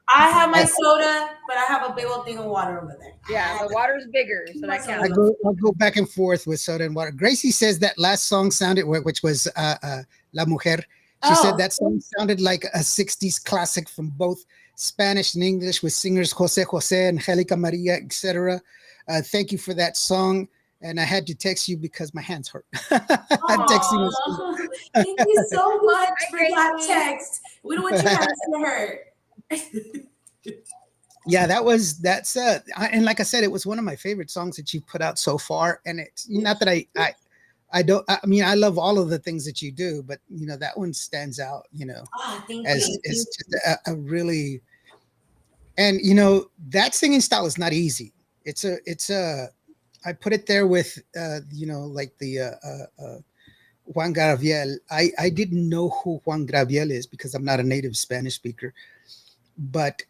I have my soda, but I have a big old thing of water over there. Yeah, the water's bigger, so that counts. I'll go back and forth with soda and water. Gracie says that last song sounded, which was La Mujer. She said that song sounded like a 60s classic from both Spanish and English with singers Jose Jose, Angelica Maria, etc. Thank you for that song. And I had to text you because my hands hurt. I'm texting you. Thank you so much for that text. We don't want your hands to hurt. Yeah, that's and like I said, it was one of my favorite songs that you put out so far. And it's not that I mean, I love all of the things that you do, but that one stands out, as just a really, and that singing style is not easy. It's a I put it there with like the Juan Gabriel. I didn't know who Juan Gabriel is because I'm not a native Spanish speaker, but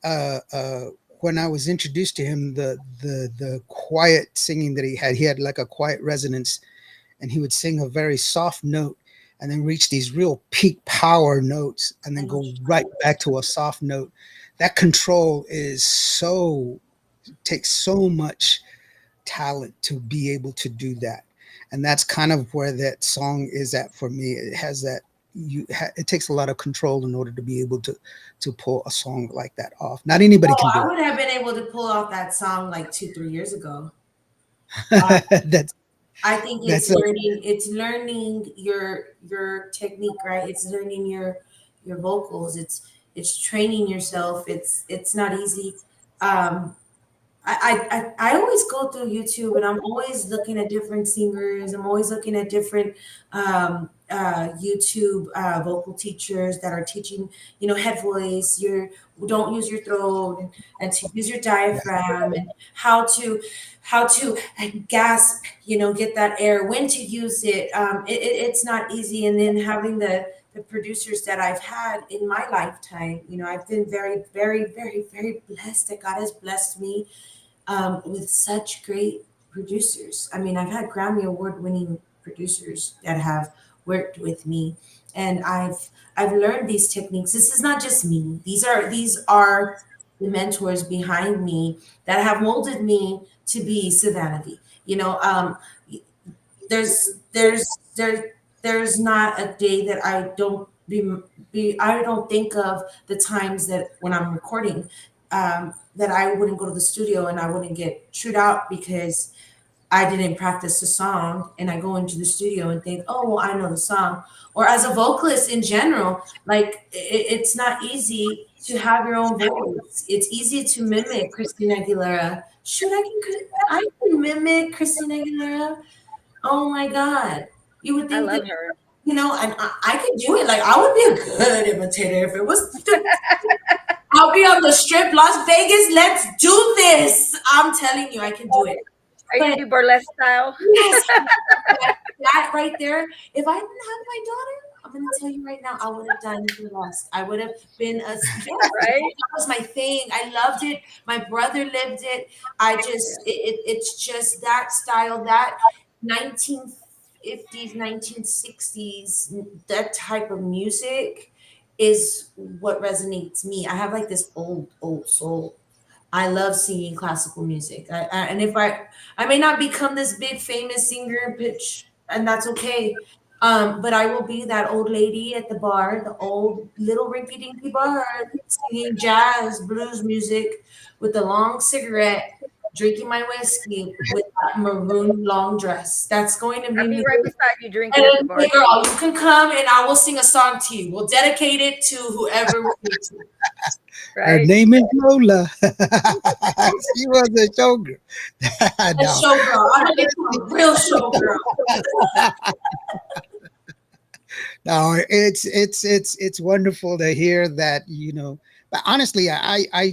when I was introduced to him, the quiet singing that he had like a quiet resonance. And he would sing a very soft note and then reach these real peak power notes and then go right back to a soft note. That control takes so much talent to be able to do that. And that's kind of where that song is at for me. It has that, it takes a lot of control in order to be able to pull a song like that off. Not anybody can do it. I would have been able to pull off that song like 2-3 years ago. I think it's learning your technique, right? It's learning your vocals. It's training yourself. It's not easy. I always go through YouTube and I'm always looking at different singers. I'm always looking at different YouTube vocal teachers that are teaching, head voice. Don't use your throat and to use your diaphragm and how to gasp, get that air, when to use it. It's not easy. And then having the producers that I've had in my lifetime, I've been very, very, very, very blessed that God has blessed me with such great producers. I mean, I've had Grammy Award-winning producers that have worked with me, and I've learned these techniques. This is not just me. These are the mentors behind me that have molded me to be Savannah V. There's not a day that I don't I don't think of the times that when I'm recording that I wouldn't go to the studio and I wouldn't get chewed out because I didn't practice the song, and I go into the studio and think, oh, well, I know the song. Or as a vocalist in general, like it's not easy to have your own voice. It's easy to mimic Christina Aguilera. Shoot, I can mimic Christina Aguilera. Oh my God. You would I think that, love her. and I could do it. Like, I would be a good imitator if it was. I'll be on the strip, Las Vegas. Let's do this. I'm telling you, I can do it. Are you But gonna do burlesque style? yes, that right there. If I didn't have my daughter, I'm gonna tell you right now, I would have done burlesque. I would have been a yes. Right? That was my thing. I loved it. My brother lived it. I just it's just that style, that 1950s, 1960s, that type of music is what resonates me. I have like this old soul. I love singing classical music. And if I may not become this big famous singer, bitch, and that's okay. But I will be that old lady at the bar, the old little rinky dinky bar, singing jazz, blues music with a long cigarette, drinking my whiskey with that maroon long dress. That's going to be I'll be me. right beside you drinking at the And bar. hey, girl, you can come and I will sing a song to you. We'll dedicate it to whoever we need to. Her Right? name is Lola. She was a showgirl. A No. showgirl. I'm gonna get you a real showgirl. No, it's wonderful to hear that, but honestly, I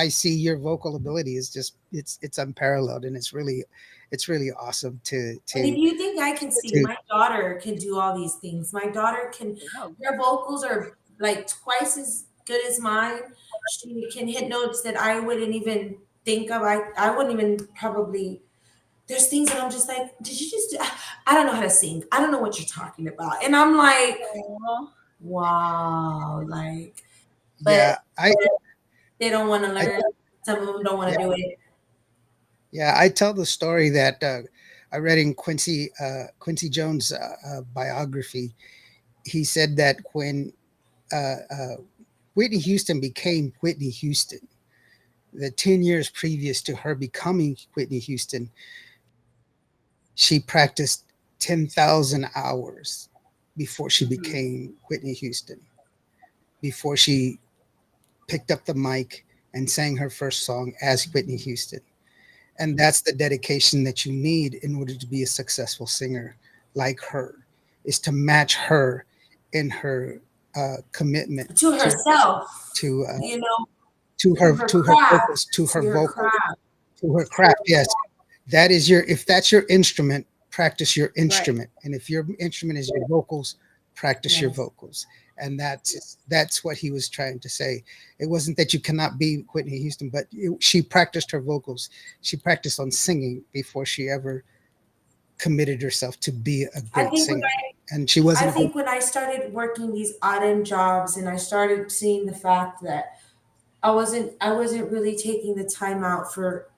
see your vocal ability is just it's unparalleled, and it's really awesome to And if to you think I can sing, to my daughter can do all these things. My daughter can, Wow. her vocals are like twice as good as mine. She can hit notes that I wouldn't even think of. I wouldn't even probably, there's things that I'm just like, did you just do? I don't know how to sing. I don't know what you're talking about. And I'm like, Aw. wow, like, but yeah, they don't want to I learn. Some of them don't want to yeah, do it. yeah, I tell the story that I read in Quincy Jones' biography. He said that when uh, Whitney Houston became Whitney Houston, the 10 years previous to her becoming Whitney Houston, she practiced 10,000 hours before she Mhm. became Whitney Houston, before she picked up the mic and sang her first song as Whitney Houston. And that's the dedication that you need in order to be a successful singer like her, is to match her in her commitment To to herself, to you know, to to her her to her craft, vocals, to her to her vocals, craft. to her craft. Yes, that is your, if that's your instrument, practice your Right. instrument. And if your instrument is your vocals, practice your Yes. vocals. And that's what he was trying to say. It wasn't that you cannot be Whitney Houston, but she practiced her vocals. She practiced on singing before she ever committed herself to be a I great think when singer. And she I wasn't a good. think when I started working these odd end jobs and I started seeing the fact that I wasn't really taking the time out for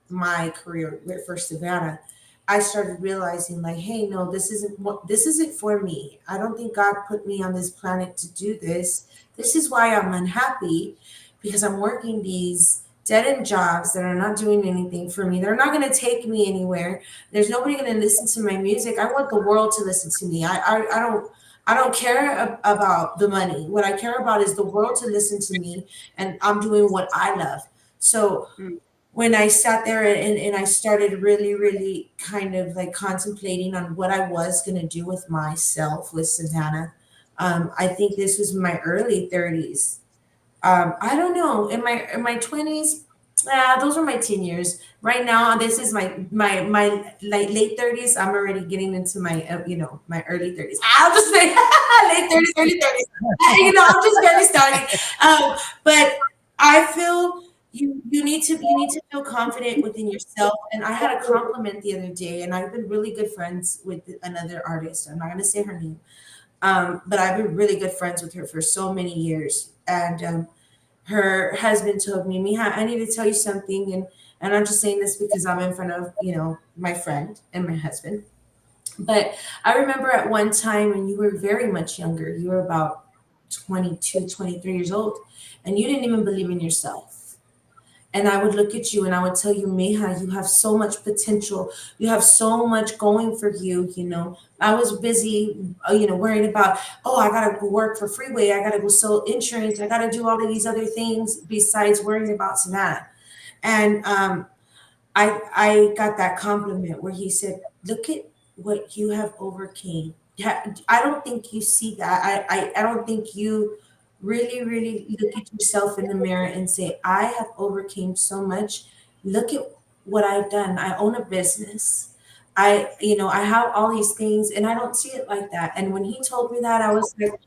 my career for Savannah, I started realizing like, hey, no, this isn't for me. I don't think God put me on this planet to do this. This is why I'm unhappy, because I'm working these dead end jobs that are not doing anything for me. They're not going to take me anywhere. There's nobody going to listen to my music. I want the world to listen to me. I don't care about the money. What I care about is the world to listen to me, and I'm doing what I love. So Mm. when I sat there and I started really, really kind of like contemplating on what I was going to do with myself with Savannah, I think this was my early 30s. I don't know, in my 20s, those were my teen years. Right now, this is my like late 30s. I'm already getting into my my early 30s. I'll just say late 30s, early 30s. I'm just barely starting. But I feel you need to feel confident within yourself. And I had a compliment the other day, and I've been really good friends with another artist. I'm not going to say her name, but I've been really good friends with her for so many years. And her husband told me, Mija, I need to tell you something. And I'm just saying this because I'm in front of, my friend and my husband. But I remember at one time when you were very much younger, you were about 22, 23 years old, and you didn't even believe in yourself. And I would look at you and I would tell you, Meha, you have so much potential. You have so much going for you. I was busy, worrying about, oh, I got to go work for Freeway. I got to go sell insurance. I got to do all of these other things besides worrying about Savannah. And I got that compliment where he said, what you have overcame. Yeah, I don't think you see that. I don't think you really look at yourself in the mirror and say, I have overcame so much. Look at what I've done. I own a business. I have all these things, and I don't see it like that. And when he told me that, I was like,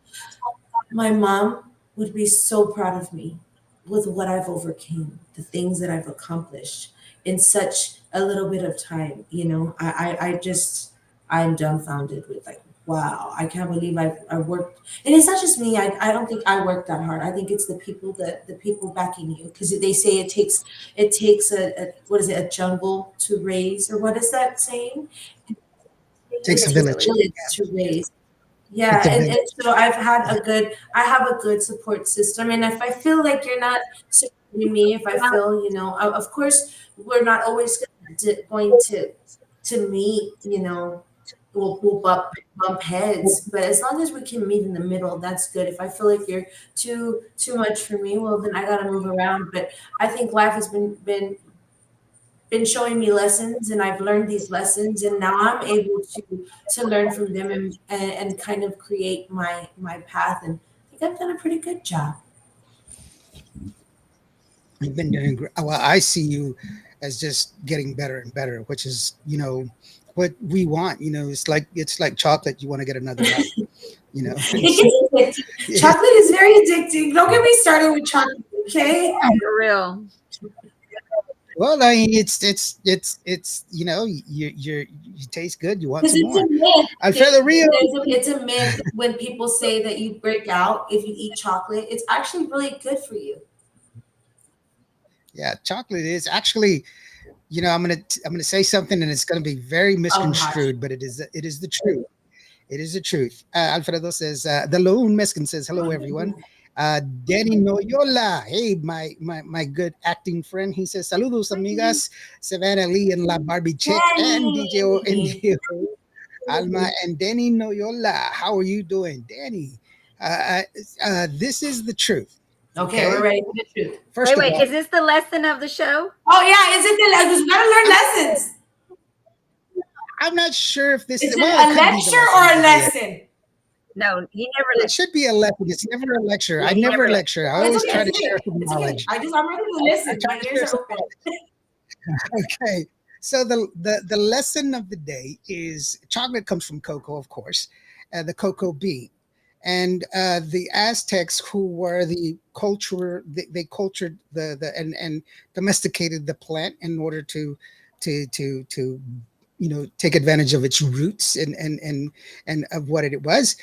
my mom would be so proud of me with what I've overcame, the things that I've accomplished in such a little bit of time. I'm dumbfounded with, like, wow, I can't believe I worked. And it's not just me. I don't think I worked that hard. I think it's the people backing you, because they say it takes a what is it, a jungle to raise, or what is that saying? Takes a It takes a village. village to raise. Yeah, It's a and village. so I have a good support system. And if I feel like you're not supporting me, if I feel, of course, we're not always going to meet, we'll bump heads, but as long as we can meet in the middle, that's good. If I feel like you're too much for me, well, then I gotta move around. But I think life has been showing me lessons, and I've learned these lessons, and now I'm able to learn from them, and kind of create my path. And I think I've done a pretty good job. You've been doing great. Well, I see you as just getting better and better, which is, what we want. It's like chocolate. You want to get another bite. It gets addicting. Chocolate is very addicting. Don't get me started with chocolate, okay? For real. Well, I mean, it's you taste good. You want Because some it's a more. myth. Alfredo Rio. It's a myth when people say that you break out if you eat chocolate. It's actually really good for you. Yeah, chocolate is actually. I'm gonna say something, and it's gonna be very Oh gosh. misconstrued, but it is the truth. It is the truth. Alfredo says, the Lone Meskin says, hello, everyone. Danny Noyola, hey, my good acting friend. He says, saludos, amigas. Savannah Lee and La Barbie Chick and DJ Alma and Danny Noyola. How are you doing, Danny? This is the truth. Okay, we're ready for the truth. First Wait, of all, is this the lesson of the show? Oh yeah, is it because we gotta learn lessons? I'm not sure if this Is is it well, a it could be the lecture or a lesson. lesson? No, he never It should be a lesson. It's never a lecture. I never lecture. I always try to share some knowledge. I'm ready to listen. try My to ears share are some open. Okay. So the lesson of the day is chocolate comes from cocoa, of course, the cocoa bean, and the Aztecs, who were the culture, they cultured the and domesticated the plant in order to take advantage of its roots and of what it was.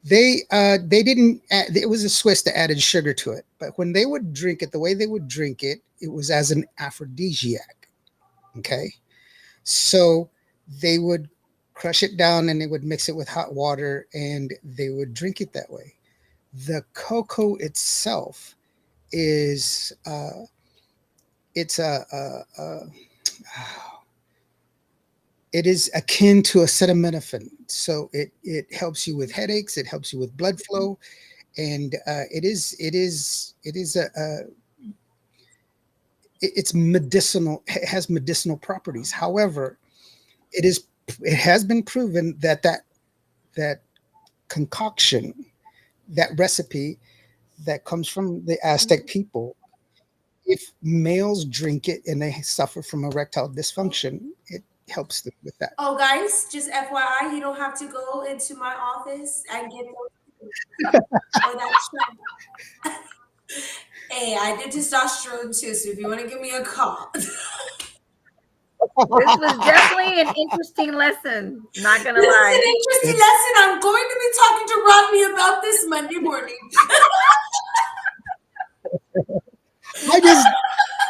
They didn't it was a Swiss that added sugar to it, but when they would drink it, the way they would drink it, it was as an aphrodisiac. Okay. So they would crush it down and they would mix it with hot water and they would drink it that way. The cocoa itself is it's it is akin to acetaminophen. So it helps you with headaches, it helps you with blood flow, and it's medicinal. It has medicinal properties. However, it has been proven that concoction, that recipe that comes from the Aztec people, if males drink it and they suffer from erectile dysfunction, it helps them with that. Oh, guys, just FYI, you don't have to go into my office and get those or that shot. Hey, I did testosterone too, so if you want to give me a call. This was definitely an interesting lesson. Not gonna This is lie. an interesting lesson. I'm going to be talking to Rodney about this Monday morning.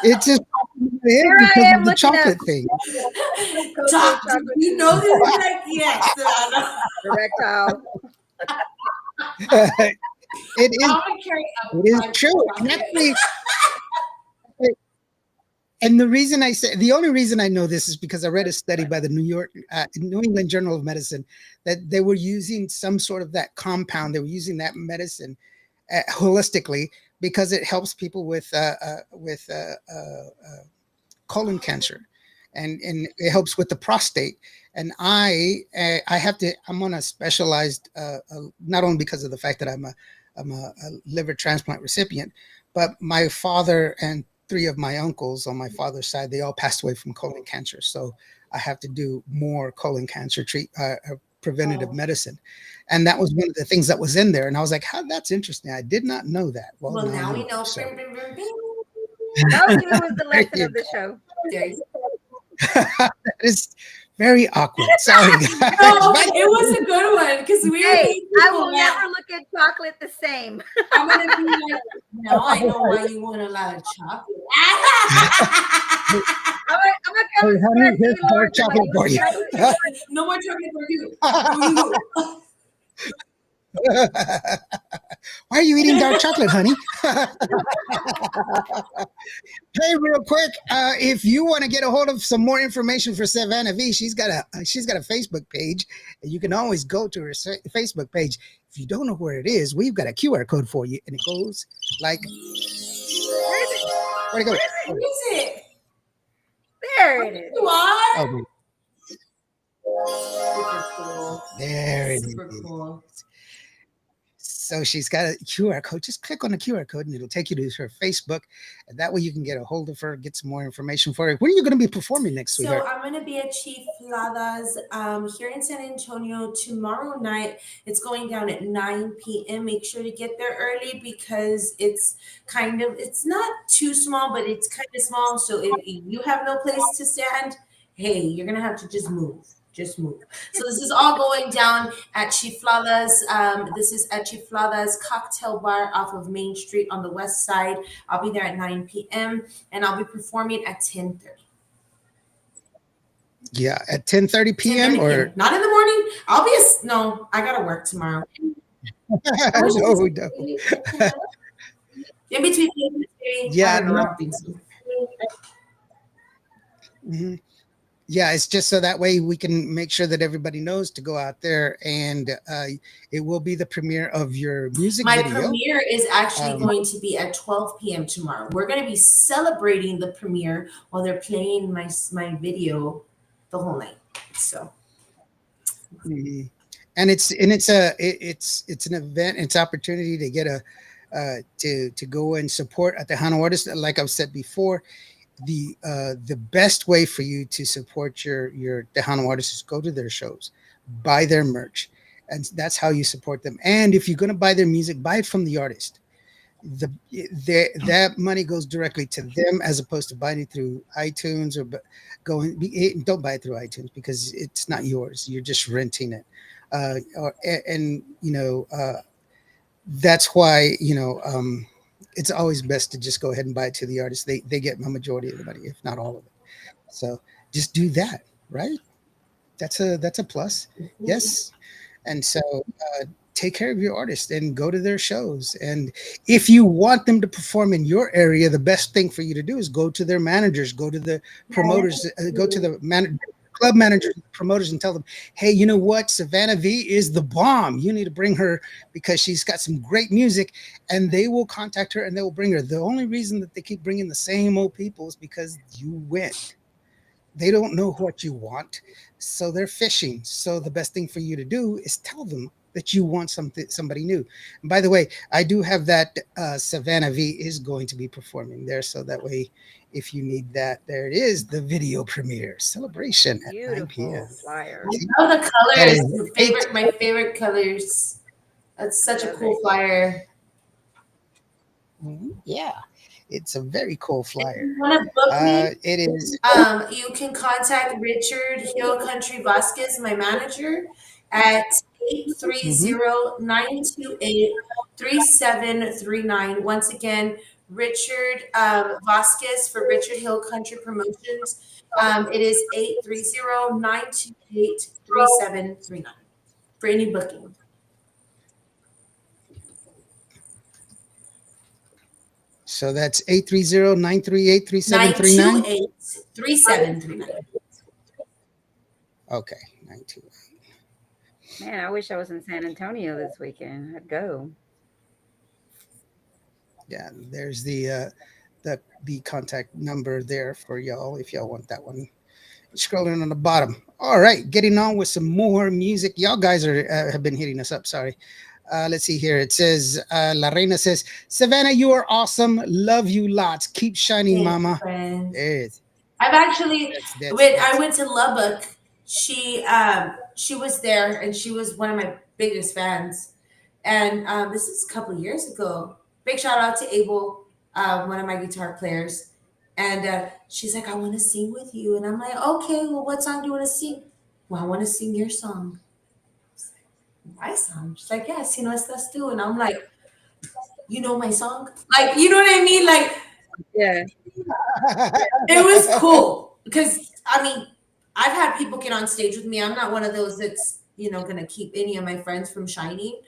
It just popped in my head Here I because am of the looking chocolate up. thing. Doc, Chocolate you know this? Like, yes. erectile. It is I'm gonna carry up it is my true. And chocolate. actually, and the only reason I know this is because I read a study by the New England Journal of Medicine that they were using some sort of that compound. They were using that medicine holistically because it helps people with colon cancer, and it helps with the prostate. And I'm on a specialized, not only because of the fact that I'm a liver transplant recipient, but my father and three of my uncles on my father's side, they all passed away from colon cancer. So I have to do more colon cancer preventative medicine. And that was one of the things that was in there. And I was like, how that's interesting. I did not know that. Well, now we know. So. Told you it was the lesson of the show. There you go. That is very awkward. Sorry, guys. No, it was a good one because I will never look at chocolate the same. I'm gonna be like, no, I know why you want a lot of chocolate. I'm gonna come honey, here's dark chocolate for you. No more chocolate for you. Why are you eating dark chocolate, honey? Hey, real quick, if you want to get a hold of some more information for Savannah V, she's got a Facebook page, and you can always go to her Facebook page. If you don't know where it is, we've got a QR code for you, and it goes like. Where'd it go? Where is it? There it is. You are. Oh, Super cool. there it is. Super cool. So she's got a QR code. Just click on the QR code and it'll take you to her Facebook. And that way you can get a hold of her, get some more information for her. When are you going to be performing next week? So I'm going to be at Chifladas here in San Antonio tomorrow night. It's going down at 9 p.m. Make sure to get there early because it's not too small, but it's kind of small. So if you have no place to stand, hey, you're going to have to just move. Just move. So this is all going down at Chifladas. This is at Chifladas Cocktail Bar off of Main Street on the west side. I'll be there at 9 p.m. and I'll be performing at 10:30. Yeah, at 10:30 p.m. or not in the morning. No, I gotta work tomorrow. No. In between. Yeah, I don't think so. Mm-hmm. Yeah, it's just so that way we can make sure that everybody knows to go out there, and it will be the premiere of your music video. My premiere is actually going to be at 12 p.m. tomorrow. We're going to be celebrating the premiere while they're playing my video the whole night. So, and it's an event. It's opportunity to get to go and support at Tejano artists. Like I've said before. The best way for you to support your Tejano artists is go to their shows, buy their merch, and that's how you support them. And if you're going to buy their music, buy it from the artist. That money goes directly to them as opposed to buying it through iTunes or don't buy it through iTunes because it's not yours. You're just renting it, that's why it's always best to just go ahead and buy it to the artist. They get a majority of the money, if not all of it. So just do that, right? That's a plus. Mm-hmm. Yes. And so take care of your artist and go to their shows. And if you want them to perform in your area, the best thing for you to do is go to their managers, go to the promoters, go to the club managers, promoters, and tell them, hey, you know what? Savannah V is the bomb. You need to bring her because she's got some great music, and they will contact her and they will bring her. The only reason that they keep bringing the same old people is because you win. They don't know what you want, so they're fishing. So the best thing for you to do is tell them that you want somebody new. And by the way, I do have that Savannah V is going to be performing there, so that way, if you need that, there it is, the video premiere celebration at 9 p.m. Flyer. Oh, the colors, my favorite colors. That's such a cool flyer. Yeah, it's a very cool flyer. You want to book me? It is. You can contact Richard Hill Country Vasquez, my manager, at 830-928-3739. Once again, Richard Vasquez for Richard Hill Country Promotions. It is 830-928-3739 for any booking. So that's 830-938-3739? 928-3739. Okay, 928. Man, I wish I was in San Antonio this weekend. I'd go. Yeah, there's the contact number there for y'all if y'all want that one. scrolling on the bottom. All right, getting on with some more music. Y'all guys are have been hitting us up. Sorry. Let's see here. It says, La Reina says, Savannah, you are awesome. Love you lots. Keep shining, Thank you, mama. friend. There it is. I've actually when I That's went to Lubbock, she was there and she was one of my biggest fans. And this is a couple years ago. Big shout out to Abel, one of my guitar players. And she's like, I want to sing with you. And I'm like, okay, well, what song do you want to sing? Well, I want to sing your song. My song? She's like, yes, you know, it's us too. And I'm like, you know my song? Like, you know what I mean? Like, Yeah. it was cool because I mean, I've had people get on stage with me. I'm not one of those that's gonna keep any of my friends from shining.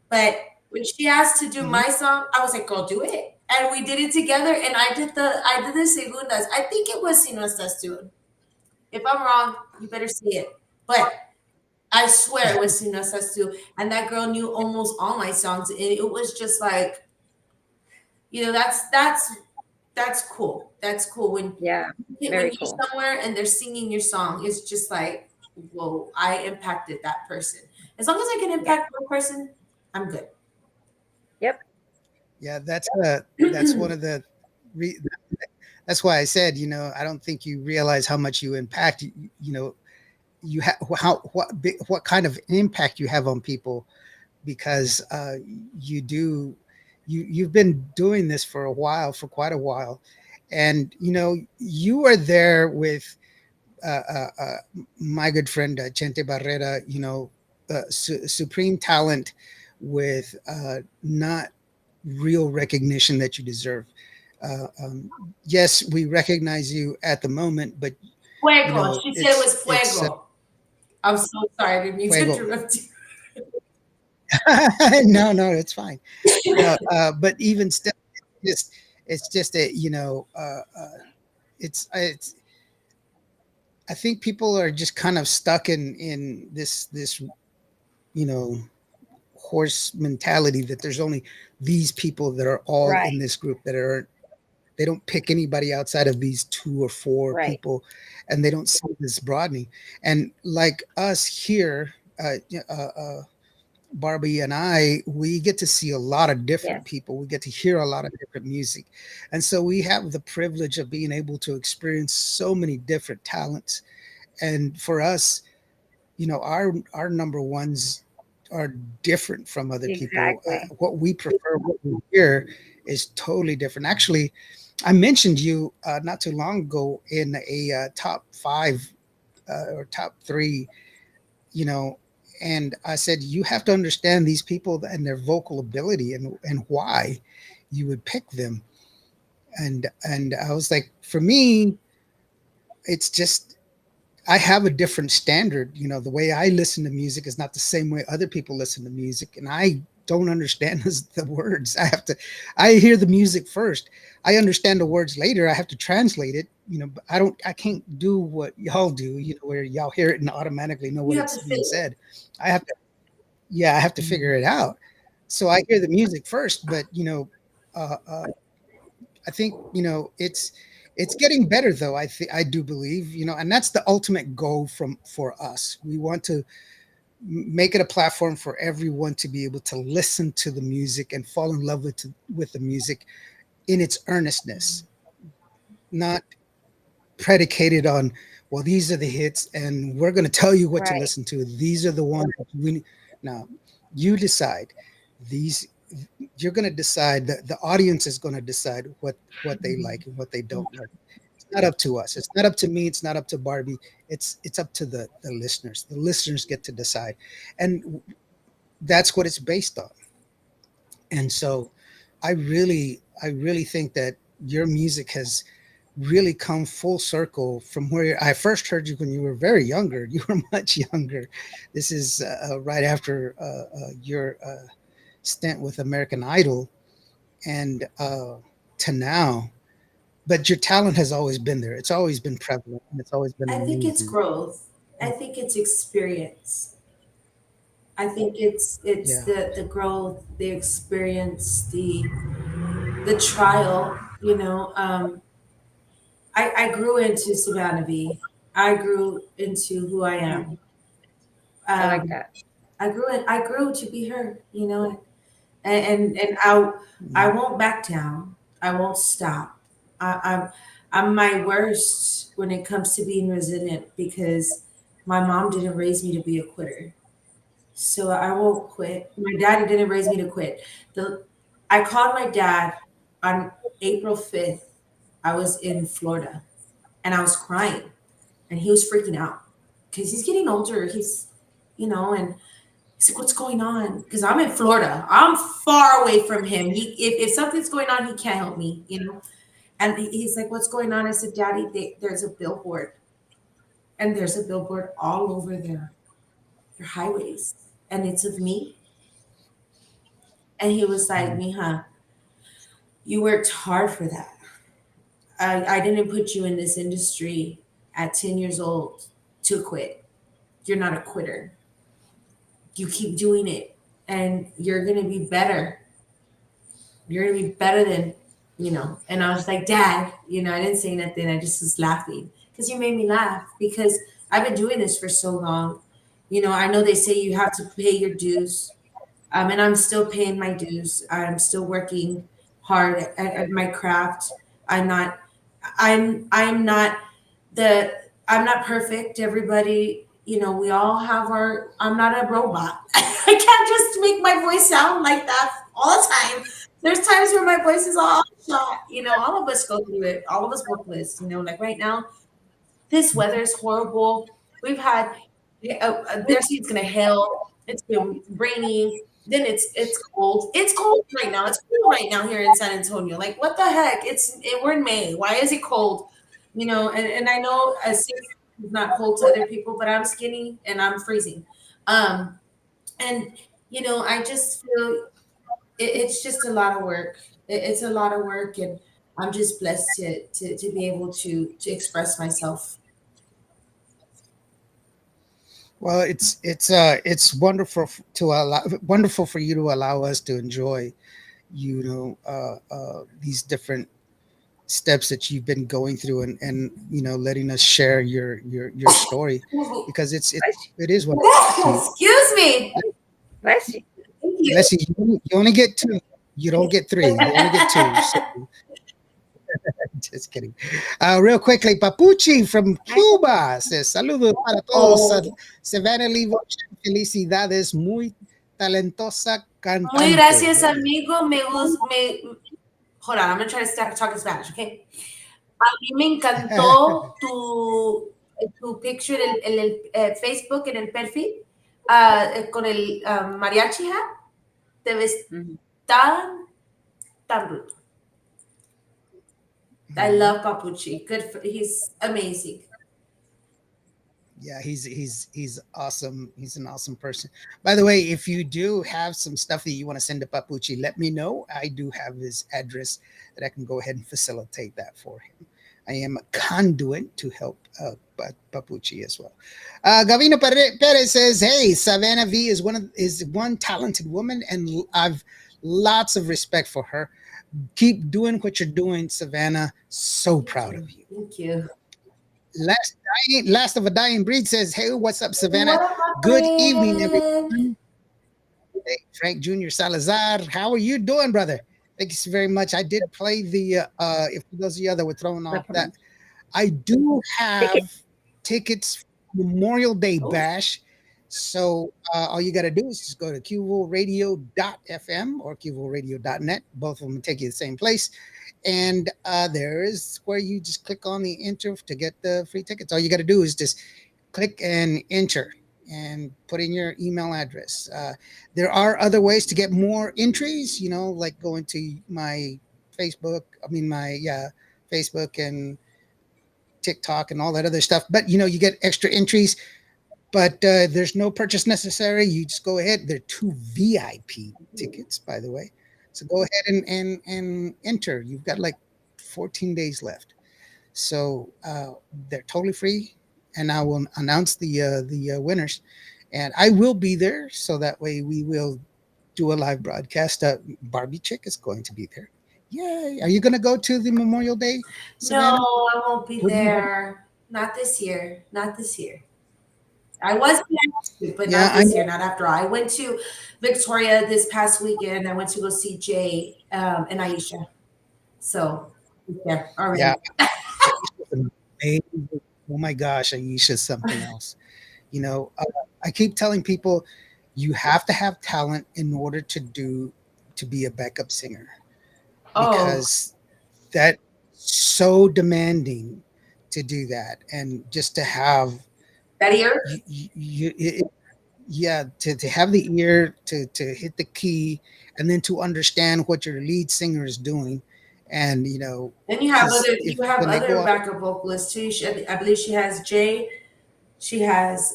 But when she asked to do Mhm. my song, I was like, "Girl, do it!" And we did it together. And I did the segundas. I think it was Si no estás tú. If I'm wrong, you better see it. But I swear it was Si no estás tú. And that girl knew almost all my songs, and it was just like that's cool. That's cool Yeah. when Very you're cool. somewhere and they're singing your song, it's just like, whoa, I impacted that person. As long as I can impact one person, I'm good. Yep. Yeah, that's one of the re- that's why I said, I don't think you realize how much you impact. You have what kind of impact you have on people because you do you've been doing this for a while, for quite a while, and you are there with my good friend Chente Barrera. Supreme talent with not real recognition that you deserve. Yes, we recognize you at the moment, but Fuego. She said it was it's fuego. I'm so sorry. I didn't mean to fuego. interrupt you. No, no, it's fine. No, but even still, it's just a it's. I think people are just kind of stuck in this you know horse mentality that there's only these people that are all Right. in this group that are they don't pick anybody outside of these two or four Right. people, and they don't see this broadening. And like us here, Barbie and I, we get to see a lot of different Yes. people. We get to hear a lot of different music. And so we have the privilege of being able to experience so many different talents. And for us, our number ones are different from other people. Exactly. What we prefer, what we hear is totally different. Actually, I mentioned you not too long ago in a top five or top three, you know, and I said you have to understand these people and their vocal ability and why you would pick them. And I was like, for me, it's just I have a different standard. The way I listen to music is not the same way other people listen to music, and I don't understand the words. I hear the music first. I understand the words later. I have to translate it. But I can't do what y'all do. Where y'all hear it and automatically know what You have it's to feel being it. said. I have to, yeah, I have to figure it out. So I hear the music first, but uh, uh, I think it's getting better though. I do believe and that's the ultimate goal for us. We want to make it a platform for everyone to be able to listen to the music and fall in love with the music in its earnestness, not predicated on well these are the hits and we're going to tell you what to Right. listen to. These are the ones that we now you decide these you're going to decide that the audience is going to decide what they like and what they don't like. It's not up to us. It's not up to me. It's not up to Barbie. It's up to the listeners. The listeners get to decide, and that's what it's based on. And so, I really think that your music has really come full circle from where I first heard you when you were very younger. You were much younger. This is right after your stint with American Idol, and to now. But your talent has always been there. It's always been prevalent, and it's always been I think it's amazing. growth. I And think it's experience. I think it's yeah, the growth, the experience, the trial. I grew into Savannah V. I grew into who I am. I like Um, that. I grew to be her, you know, and I won't back down. I won't stop. I'm my worst when it comes to being resilient because my mom didn't raise me to be a quitter. So I won't quit. My daddy didn't raise me to quit. The I called my dad on April 5th. I was in Florida and I was crying and he was freaking out because he's getting older. He's, and he's like, what's going on? Because I'm in Florida. I'm far away from him. If something's going on, he can't help me. And he's like, what's going on? I said, Daddy, there's a billboard. And there's a billboard all over their highways. And it's of me. And he was like, Mija, you worked hard for that. I didn't put you in this industry at 10 years old to quit. You're not a quitter. You keep doing it and you're going to be better. You're going to be better than. And I was like, Dad, I didn't say nothing. I just was laughing because you made me laugh because I've been doing this for so long. I know they say you have to pay your dues. And I'm still paying my dues. I'm still working hard at my craft. I'm not I'm not the I'm not perfect. Everybody, we all have I'm not a robot. I can't just make my voice sound like that all the time. There's times where my voice is all shot. All of us go through it. All of us vocalists, like right now, this weather is horrible. We've had they're saying it's gonna hail. It's been rainy. Then it's cold. It's cold right now. It's cool right now here in San Antonio. Like what the heck? We're in May. Why is it cold? And I know it's not cold to other people, but I'm skinny and I'm freezing. And I just feel it's just a lot of work. It's a lot of work, and I'm just blessed to be able to express myself. Well, it's wonderful for you to allow us to enjoy, these different steps that you've been going through, and letting us share your story, because it is what Excuse me. Bless you. Thank you. Let's see, you only get two. You don't get three. You only get two. So. Just kidding. Real quickly, Papuchi from Cuba says, saludos para todos. Savannah Lee, felicidades, muy talentosa cantante. Muy gracias, amigo. Hold on, I'm going to try to start talking Spanish, okay? A mí me encantó tu picture en el Facebook, en el perfil, con el mariachi hat. Te ves tan bruto. I love Papuchi. He's amazing. Yeah, he's awesome. He's an awesome person. By the way, if you do have some stuff that you want to send to Papuchi, let me know. I do have his address that I can go ahead and facilitate that for him. I am a conduit to help Papuchi as well. Gavino Perez says, "Hey, Savannah V is one talented woman, and I've lots of respect for her. Keep doing what you're doing, Savannah. So proud of you." Thank you. Last of a dying breed says, "Hey, what's up, Savannah? Good evening, everyone." Hey, Frank Jr. Salazar, how are you doing, brother? Thank you so very much. I did play the if for those of you that were thrown off that, I do have tickets for Memorial Day Bash. So all you got to do is just go to qvradio.fm or qvradio.net. Both of them take you to the same place. And there is where you just click on the enter to get the free tickets. All you got to do is just click and enter and put in your email address. There are other ways to get more entries, like going to my Facebook. Facebook and TikTok and all that other stuff. But, you get extra entries. But there's no purchase necessary. You just go ahead. They're 2 VIP tickets, by the way. So go ahead and enter. You've got like 14 days left. So they're totally free. And I will announce the winners. And I will be there. So that way we will do a live broadcast. Barbie Chick is going to be there. Yay. Are you going to go to the Memorial Day, Savannah? No, I won't be there. Not this year. Not this year. I was planning to, but Yeah, not I this year, not after all. I went to Victoria this past weekend. I went to go see Jay and Aisha. So, yeah, yeah. already. Aisha's amazing. Oh my gosh, Aisha's something else. You know, I keep telling people you have to have talent in order to be a backup singer Oh, because that so demanding to do that and just to have that ear? yeah to have the ear to hit the key and then to understand what your lead singer is doing and Then because if you have when they other go out. backup vocalists too. I believe she has Jay. She has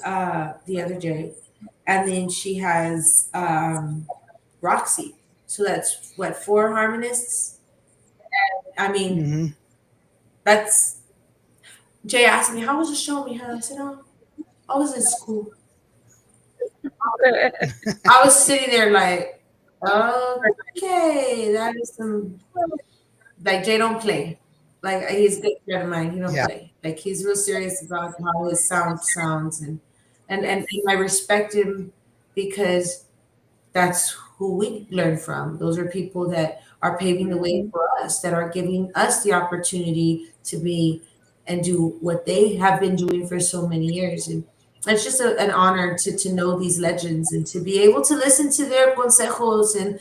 the other Jay, and then she has Roxy. So that's what, four harmonists. I mean, Mhm. that's Jay asked me, "How was the show, Mija?" I said, "Oh, I was in school." I was sitting there like, okay, that is some like Jay don't play. Like he's a good friend of mine. He don't Yeah, play. Like he's real serious about how his sound sounds, and I respect him because that's who we learn from. Those are people that are paving the way for us, that are giving us the opportunity to be and do what they have been doing for so many years. And it's just an honor to know these legends and to be able to listen to their consejos. And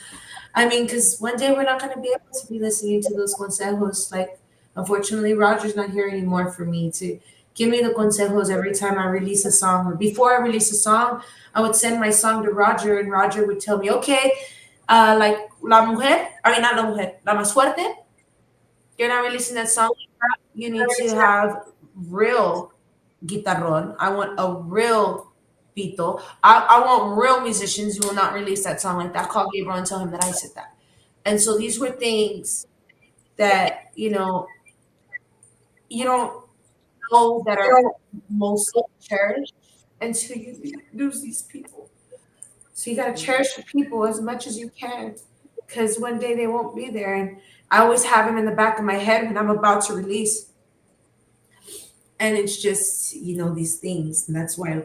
I mean, because one day we're not going to be able to be listening to those consejos. Like, unfortunately, Roger's not here anymore for me to give me the consejos every time I release a song. Or before I release a song, I would send my song to Roger, and Roger would tell me, okay, like La Mujer, I mean, not La Mujer, La Más Fuerte, you're not releasing that song. You need to have real guitarron. I want a real pito. I want real musicians who will not release that song like that. Call Gabriel and tell him that I said that. And so these were things that, you don't know that are mostly cherished until you lose these people. So you got to cherish the people as much as you can because one day they won't be there. And I always have them in the back of my head when I'm about to release. And it's just, these things. And that's why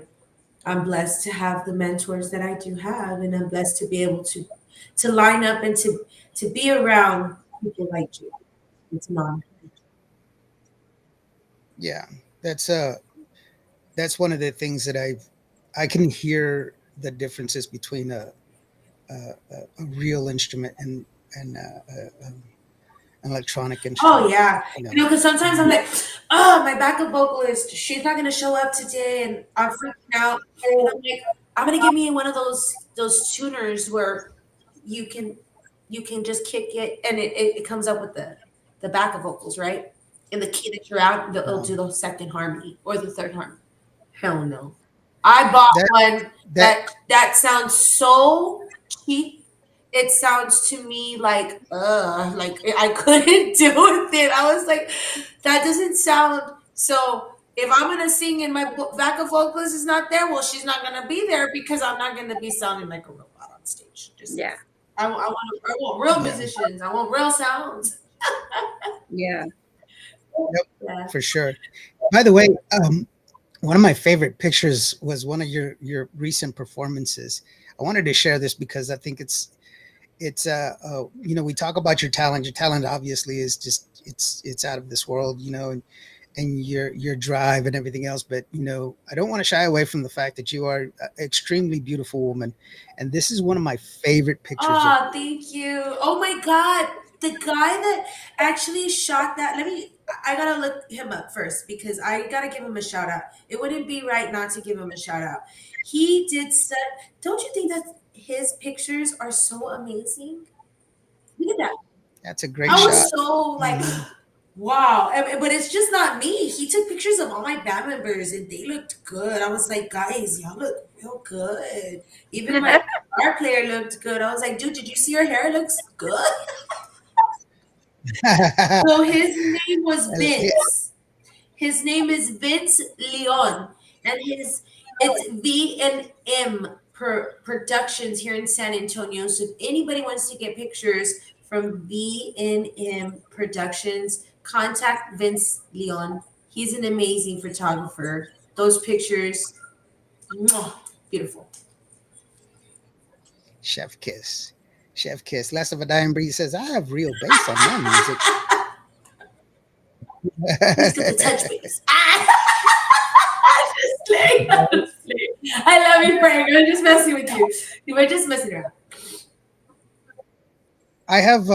I'm blessed to have the mentors that I do have. And I'm blessed to be able to line up and to be around people like you. It's mom. yeah. That's one of the things that I can hear the differences between a real instrument and an electronic Oh instrument. yeah, You know, because sometimes I'm like, oh, my backup vocalist, she's not gonna show up today, and I'm freaking out. And I'm like, I'm gonna give me one of those tuners where you can you can just kick it, and it comes up with the backup vocals, right? In the key that you're out, it'll um, do the second harmony or the third harmony. Hell no. I bought that one that that sounds so cheap. It sounds to me like I couldn't do with it. I was like, that doesn't sound so. If I'm gonna sing and my backup vocalist is not there, well, she's not gonna be there because I'm not gonna be sounding like a robot on stage. Just Yeah. I want real yeah, musicians. I want real sounds. Yeah. yep, Yeah. for sure. By the way, one of my favorite pictures was one of your recent performances. I wanted to share this because I think we talk about your talent. Your talent obviously is just it's out of this world, and your drive and everything else. But I don't want to shy away from the fact that you are an extremely beautiful woman, and this is one of my favorite pictures of Oh, you. thank you. Oh my God. The guy that actually shot that, I gotta look him up first because I gotta give him a shout out. It wouldn't be right not to give him a shout out. He did set, don't you think that his pictures are so amazing? Look at that. That's a great I shot. was so like, Hmm. wow. But it's just not me. He took pictures of all my band members and they looked good. I was like, guys, y'all look real good. Even my guitar player looked good. I was like, dude, did you see her hair? It looks good. So his name was Yeah, Vince. His name is Vince Leon, and his it's V&M Productions here in San Antonio. So if anybody wants to get pictures from V&M Productions, contact Vince Leon. He's an amazing photographer. Those pictures, mwah, beautiful. Chef Kiss. Chef Kiss. Last of a Dying Breed says, I have real bass on my He's got the music. touch base. Just kidding. I'm just kidding. I love you, Frank. I'm just messing with you. You were just messing around. I have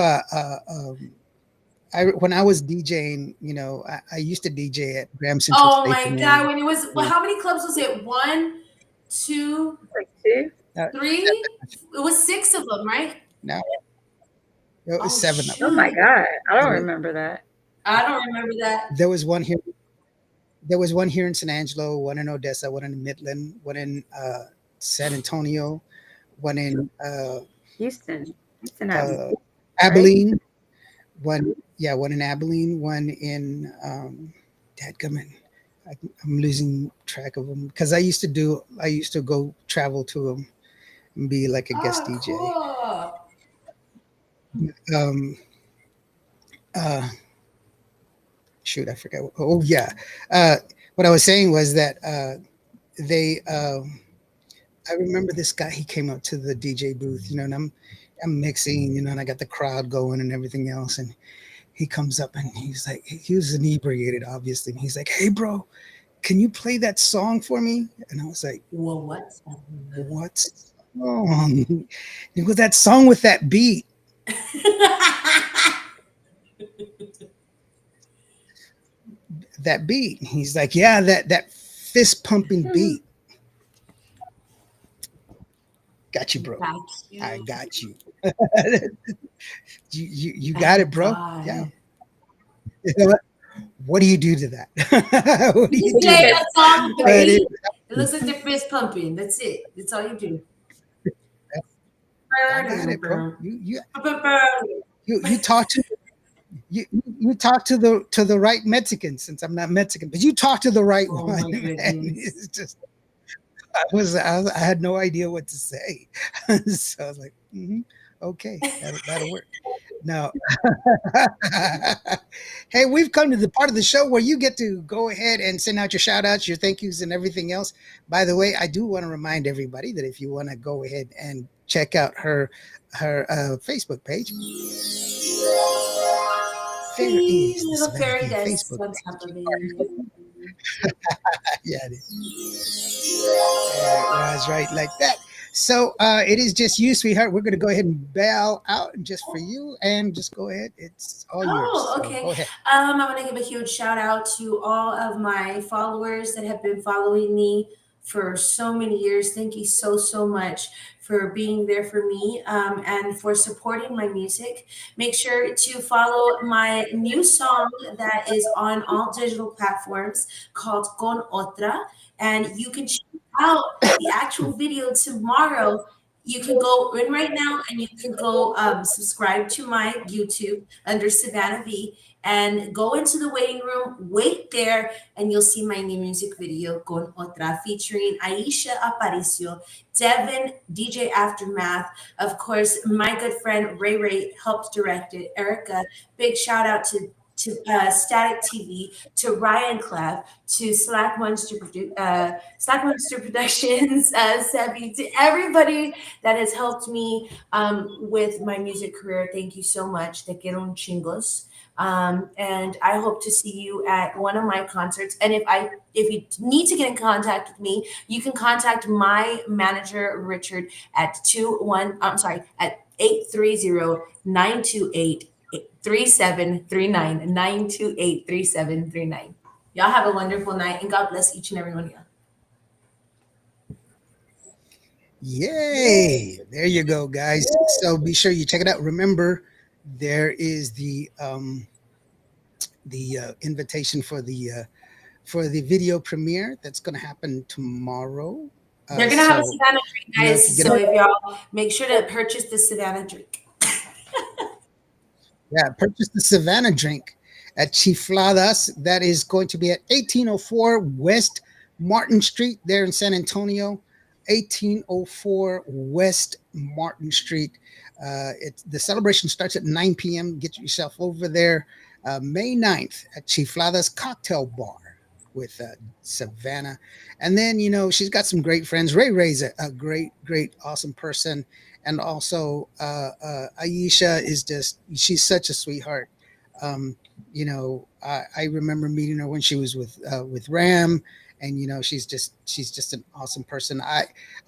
when I was DJing, I used to DJ at Graham Central Oh Station. my God. When it was, well, how many clubs was it? 1, 2, Like 2. 3? It was 6 of them, right? No, it was Oh, 7 of shoot. them. Oh my God. I don't remember that. I don't remember that. There was one here. There was one here in San Angelo, one in Odessa, one in Midland, one in San Antonio, one in Houston has Abilene, one in Abilene, one in dadgummit, I'm losing track of them because I used to go travel to them and be like a guest DJ. Cool. Shoot, I forgot. Oh yeah, what I was saying was that they. I remember this guy. He came up to the DJ booth, and I'm mixing, and I got the crowd going and everything else, and he comes up and he's like, he was inebriated, obviously, and he's like, "Hey, bro, can you play that song for me?" And I was like, Well, what song? It was that song with that beat. That beat. He's like, yeah, that fist pumping beat. Got you, bro. I got you. you got it, bro. God. Yeah. You know what do you do to that? What do you do? Play that song with the But beat. It looks like the fist pumping. That's it. That's all you do. I got it, bro. You talk to you talk to the right Mexican, since I'm not Mexican, but you talk to the right Oh one. my goodness. And it's just I had no idea what to say. So I was like, okay, that'll work. No. Hey, we've come to the part of the show where you get to go ahead and send out your shout outs, your thank yous, and everything else. By the way, I do want to remind everybody that if you want to go ahead and check out her Facebook page, there is the Little fairy Savannah dust Facebook on page. top of it. Yeah, it is. That's right, like that. So it is just you, sweetheart. We're going to go ahead and bail out just for you, and just go ahead. It's all yours. Oh, So okay. go ahead. I want to give a huge shout out to all of my followers that have been following me for so many years. Thank you so much for being there for me and for supporting my music. Make sure to follow my new song that is on all digital platforms called Con Otra. And you can check out the actual video tomorrow. You can go in right now and you can go subscribe to my YouTube under Savannah V and go into the waiting room, wait there, and you'll see my new music video, Con Otra, featuring Aisha Aparicio, Devin, DJ Aftermath. Of course, my good friend Ray helped direct it. Erica, big shout out to Static TV, to Ryan Clef, to Slack Monster Productions, Sebi, to everybody that has helped me with my music career. Thank you so much. Te quiero un chingos. And I hope to see you at one of my concerts. And if you need to get in contact with me, you can contact my manager Richard at 830-928 3739 928 3739. Y'all have a wonderful night, and God bless each and every one of y'all. Yay! There you go, guys. So be sure you check it out. Remember, there is the invitation for the video premiere that's going to happen tomorrow. They're gonna have a Savannah drink, guys. So if y'all make sure to purchase the Savannah drink. Yeah, purchase the Savannah drink at Chifladas. That is going to be at 1804 West Martin Street there in San Antonio. 1804 West Martin Street. The celebration starts at 9 p.m. Get yourself over there May 9th at Chifladas Cocktail Bar. with Savannah. And then, she's got some great friends. Ray Ray's a great, great, awesome person. And also, Aisha is she's such a sweetheart. I remember meeting her when she was with Ram, and she's just an awesome person.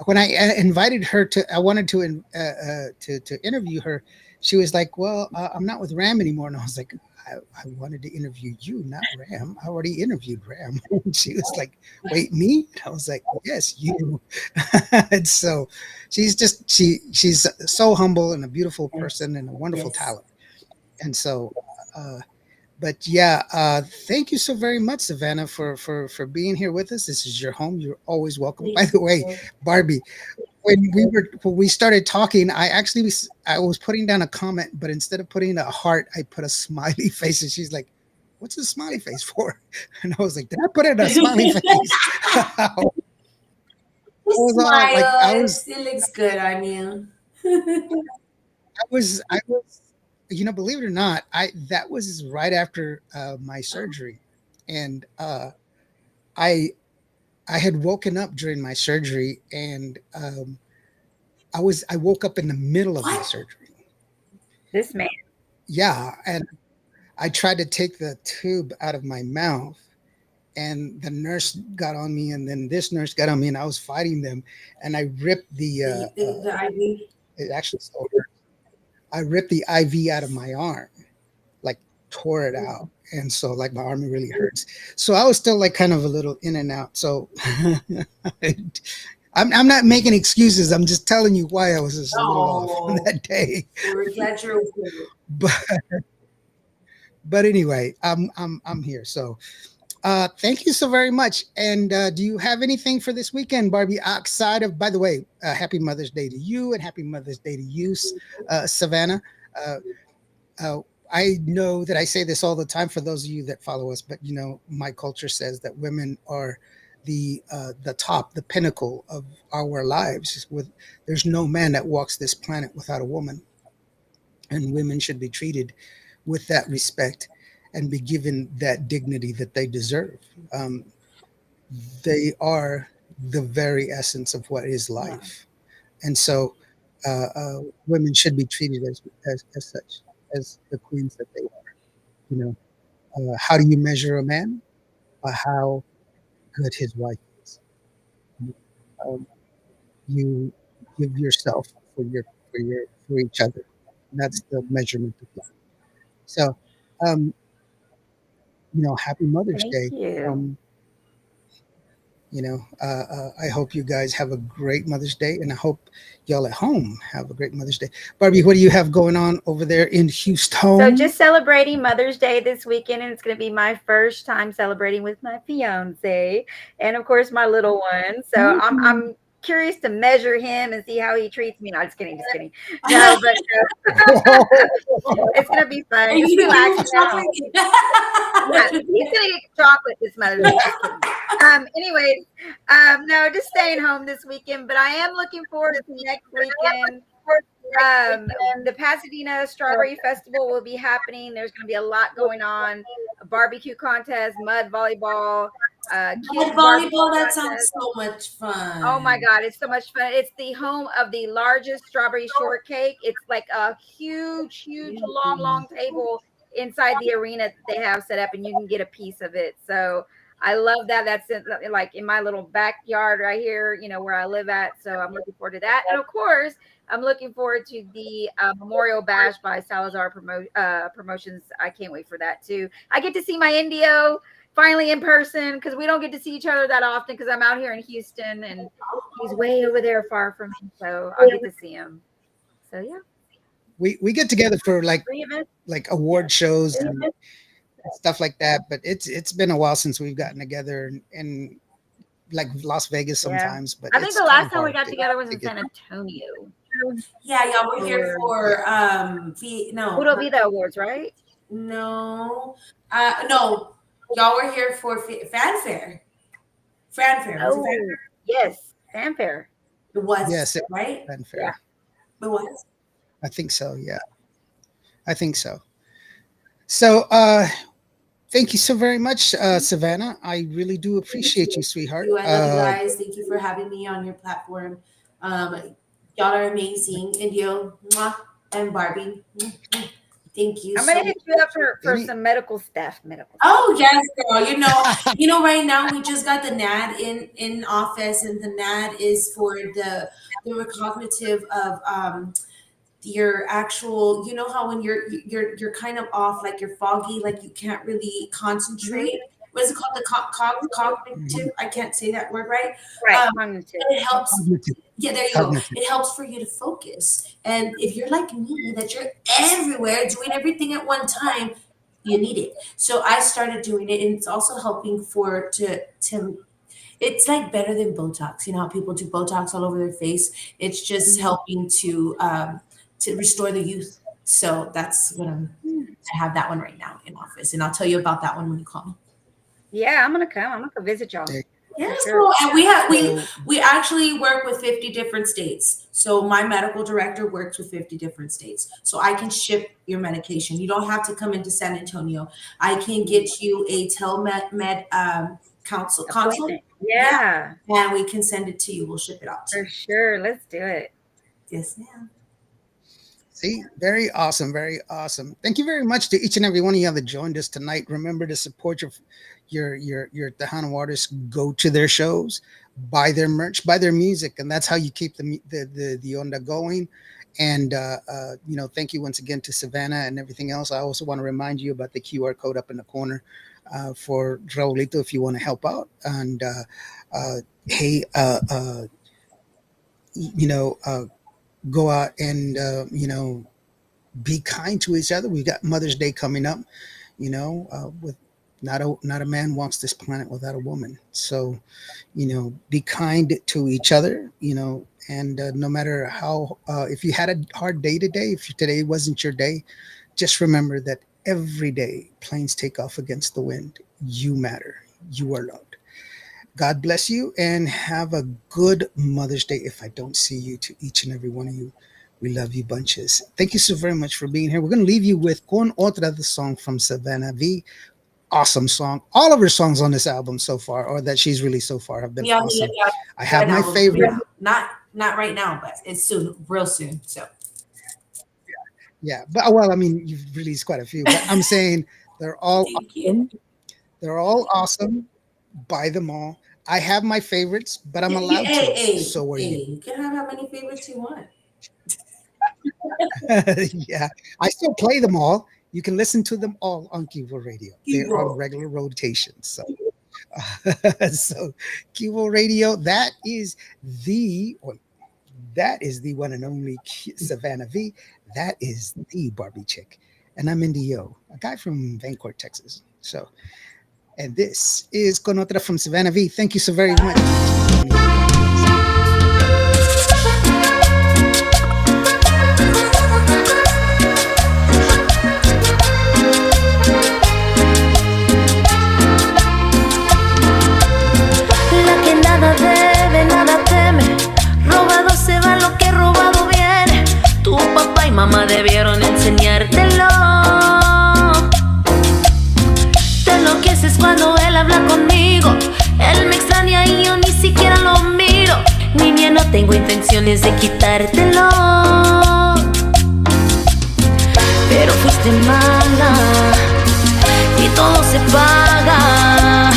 When I invited her I wanted to interview her. She was like, "Well, I'm not with Ram anymore," and I was like, I wanted to interview you, not Ram. I already interviewed Ram. And she was like, "Wait, me?" And I was like, "Yes, you." And so she's so humble and a beautiful person and a wonderful talent. And so, but yeah, thank you so very much, Savannah, for being here with us. This is your home. You're always welcome. By the way, Barbie, when we started talking, I was putting down a comment, but instead of putting a heart, I put a smiley face, and she's like, "What's a smiley face for?" And I was like, "Did I put in a smiley face?" It looks good on you. I was, believe it or not, that was right after my surgery, and I had woken up during my surgery, and I woke up in the middle of my surgery. This man. Yeah, and I tried to take the tube out of my mouth, and the nurse got on me, and then this nurse got on me, and I was fighting them, and I ripped the IV. It actually still hurts. I ripped the IV out of my arm, like tore it out. And so like my arm really hurts. So I was still like kind of a little in and out. So I'm not making excuses. I'm just telling you why I was just a little off on that day. We're glad you're But anyway, I'm here. So thank you so very much. And do you have anything for this weekend, Barbie, outside of, by the way, happy Mother's Day to you, and happy Mother's Day to you, Savannah. I know that I say this all the time for those of you that follow us, but my culture says that women are the top, the pinnacle of our lives. There's no man that walks this planet without a woman, and women should be treated with that respect and be given that dignity that they deserve. They are the very essence of what is life, and so women should be treated as such, as the queens that they are. How do you measure a man? By how good his wife is. You give yourself for each other. That's the measurement of love. So, happy Mother's Day. You. I hope you guys have a great Mother's Day, and I hope y'all at home have a great Mother's Day. Barbie, what do you have going on over there in Houston? So just celebrating Mother's Day this weekend, and it's going to be my first time celebrating with my fiance, and of course my little one. So I'm curious to measure him and see how he treats me. No, just kidding. No, but it's gonna be fun. Just relax. Yeah, he's gonna get chocolate this Mother's Day. Anyways, no, just staying home this weekend. But I am looking forward to next weekend. The Pasadena Strawberry Festival will be happening. There's going to be a lot going on. A barbecue contest, mud volleyball, kids volleyball. That sounds so much fun. Oh my God, it's so much fun. It's the home of the largest strawberry shortcake. It's like a huge, long table inside the arena that they have set up, and you can get a piece of it. So I love that. That's in my little backyard right here, where I live at. So I'm looking forward to that. And of course, I'm looking forward to the Memorial Bash by Salazar Promotions. I can't wait for that too. I get to see my Indio finally in person, because we don't get to see each other that often, because I'm out here in Houston and he's way over there far from me. So I'll get to see him. So yeah. We get together for like award shows and stuff like that, but it's been a while since we've gotten together and like Las Vegas sometimes. But I think the last time we got together was in San Antonio. Yeah, y'all were here for Udo Vida Awards, right? No, y'all were here for fanfare. Oh, yes, fanfare. It was, yes, right? Fanfare. Yeah. It was. I think so. Yeah, I think so. So Thank you so very much, Savannah. I really do appreciate you, sweetheart. I love you guys. Thank you for having me on your platform. Y'all are amazing. Indio, mwah, and Barbie. Thank you. I'm gonna hit you up for some medical stuff. Oh yes, girl. Right now we just got the NAD in office, and the NAD is for the recognitive of your actual. You know how when you're kind of off, like you're foggy, like you can't really concentrate. What is it called? The cognitive. I can't say that word right. Right. Cognitive. It helps. Cognitive. Yeah, there you go. It helps for you to focus. And if you're like me, that you're everywhere doing everything at one time, you need it. So I started doing it, and it's also helping to it's like better than Botox. You know how people do Botox all over their face? It's just helping to restore the youth. So that's what I have that one right now in office. And I'll tell you about that one when you call me. Yeah, I'm gonna come. I'm gonna visit y'all. Yeah, sure. And we actually work with 50 different states. So my medical director works with 50 different states. So I can ship your medication. You don't have to come into San Antonio. I can get you a telemed consult. Yeah. And we can send it to you. We'll ship it out to you. For sure. Let's do it. Yes, ma'am. See, very awesome, very awesome. Thank you very much to each and every one of you that joined us tonight. Remember to support your Tejano artists. Go to their shows, buy their merch, buy their music, and that's how you keep the onda going. And thank you once again to Savannah and everything else. I also want to remind you about the QR code up in the corner for Raulito if you want to help out. And go out and be kind to each other. We got Mother's Day coming up, with not a man walks this planet without a woman. So, be kind to each other, and no matter how, if you had a hard day today, if today wasn't your day, just remember that every day planes take off against the wind. You matter. You are loved. God bless you and have a good Mother's Day. If I don't see you, to each and every one of you, we love you bunches. Thank you so very much for being here. We're going to leave you with Con Otra, the song from Savannah V. Awesome song. All of her songs on this album so far, or that she's released so far, have been awesome. Yeah. I have my favorite. Not right now, but it's soon, real soon. So. Yeah. But well, I mean, you've released quite a few, but I'm saying they're all awesome. They're all awesome. Buy them all. I have my favorites, but I'm allowed to. So are you. You can have how many favorites you want. Yeah, I still play them all. You can listen to them all on Kivo Radio. They're on regular rotation. So, so Kivo Radio, that is the one and only Savannah V. That is the Barbie chick, and I'm Indio, a guy from Vancourt, Texas. So. And this is Con Otra from Savannah V. Thank you so very much. La que nada debe, nada teme. Robado se va lo que robado viene. Tu papá y mamá debieron enseñártelo. Es cuando él habla conmigo. Él me extraña y yo ni siquiera lo miro. Niña, no tengo intenciones de quitártelo, pero fuiste mala y todo se paga.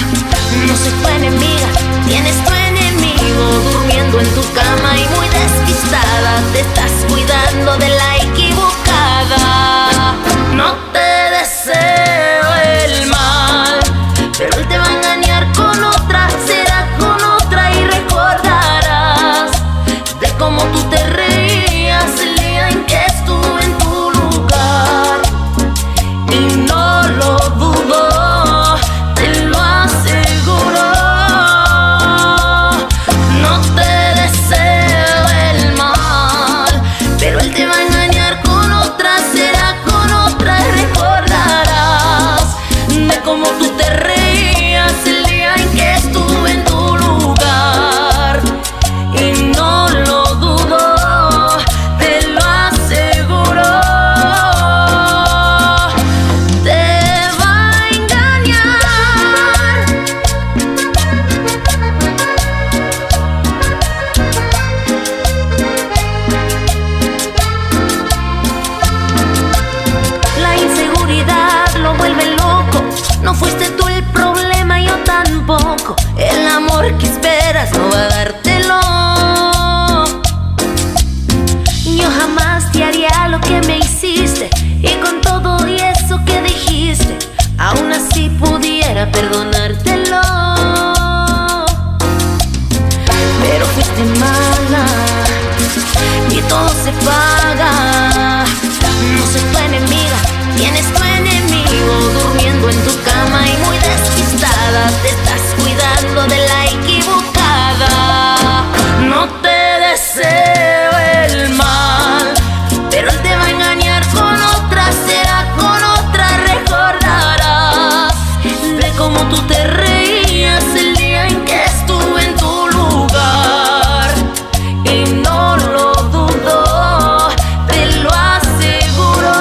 No soy tu enemiga, tienes tu enemigo durmiendo en tu cama y muy despistada. Te estás cuidando de la equivocada. No te deseo el mal, pero él te va a engañar con otra, será con otra y recordarás de cómo tú te reías el día en que estuve en tu lugar. Y no lo dudo, te lo aseguro. No te deseo el mal. memoria lo que me hiciste, y con todo y eso que dijiste, aún así pudiera perdonártelo. Pero fuiste mala y todo se paga. No soy tu enemiga, tienes tu enemigo durmiendo en tu cama y muy despistada. Te estás cuidando de la equivocada. No te deseo el mal, pero él te va a engañar con otra, será con otra, recordarás de cómo tú te reías el día en que estuve en tu lugar. Y no lo dudo, te lo aseguro.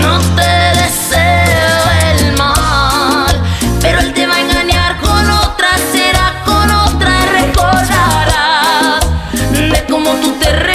No te deseo el mal, pero él te va a engañar con otra, será con otra, recordarás de cómo tú te reías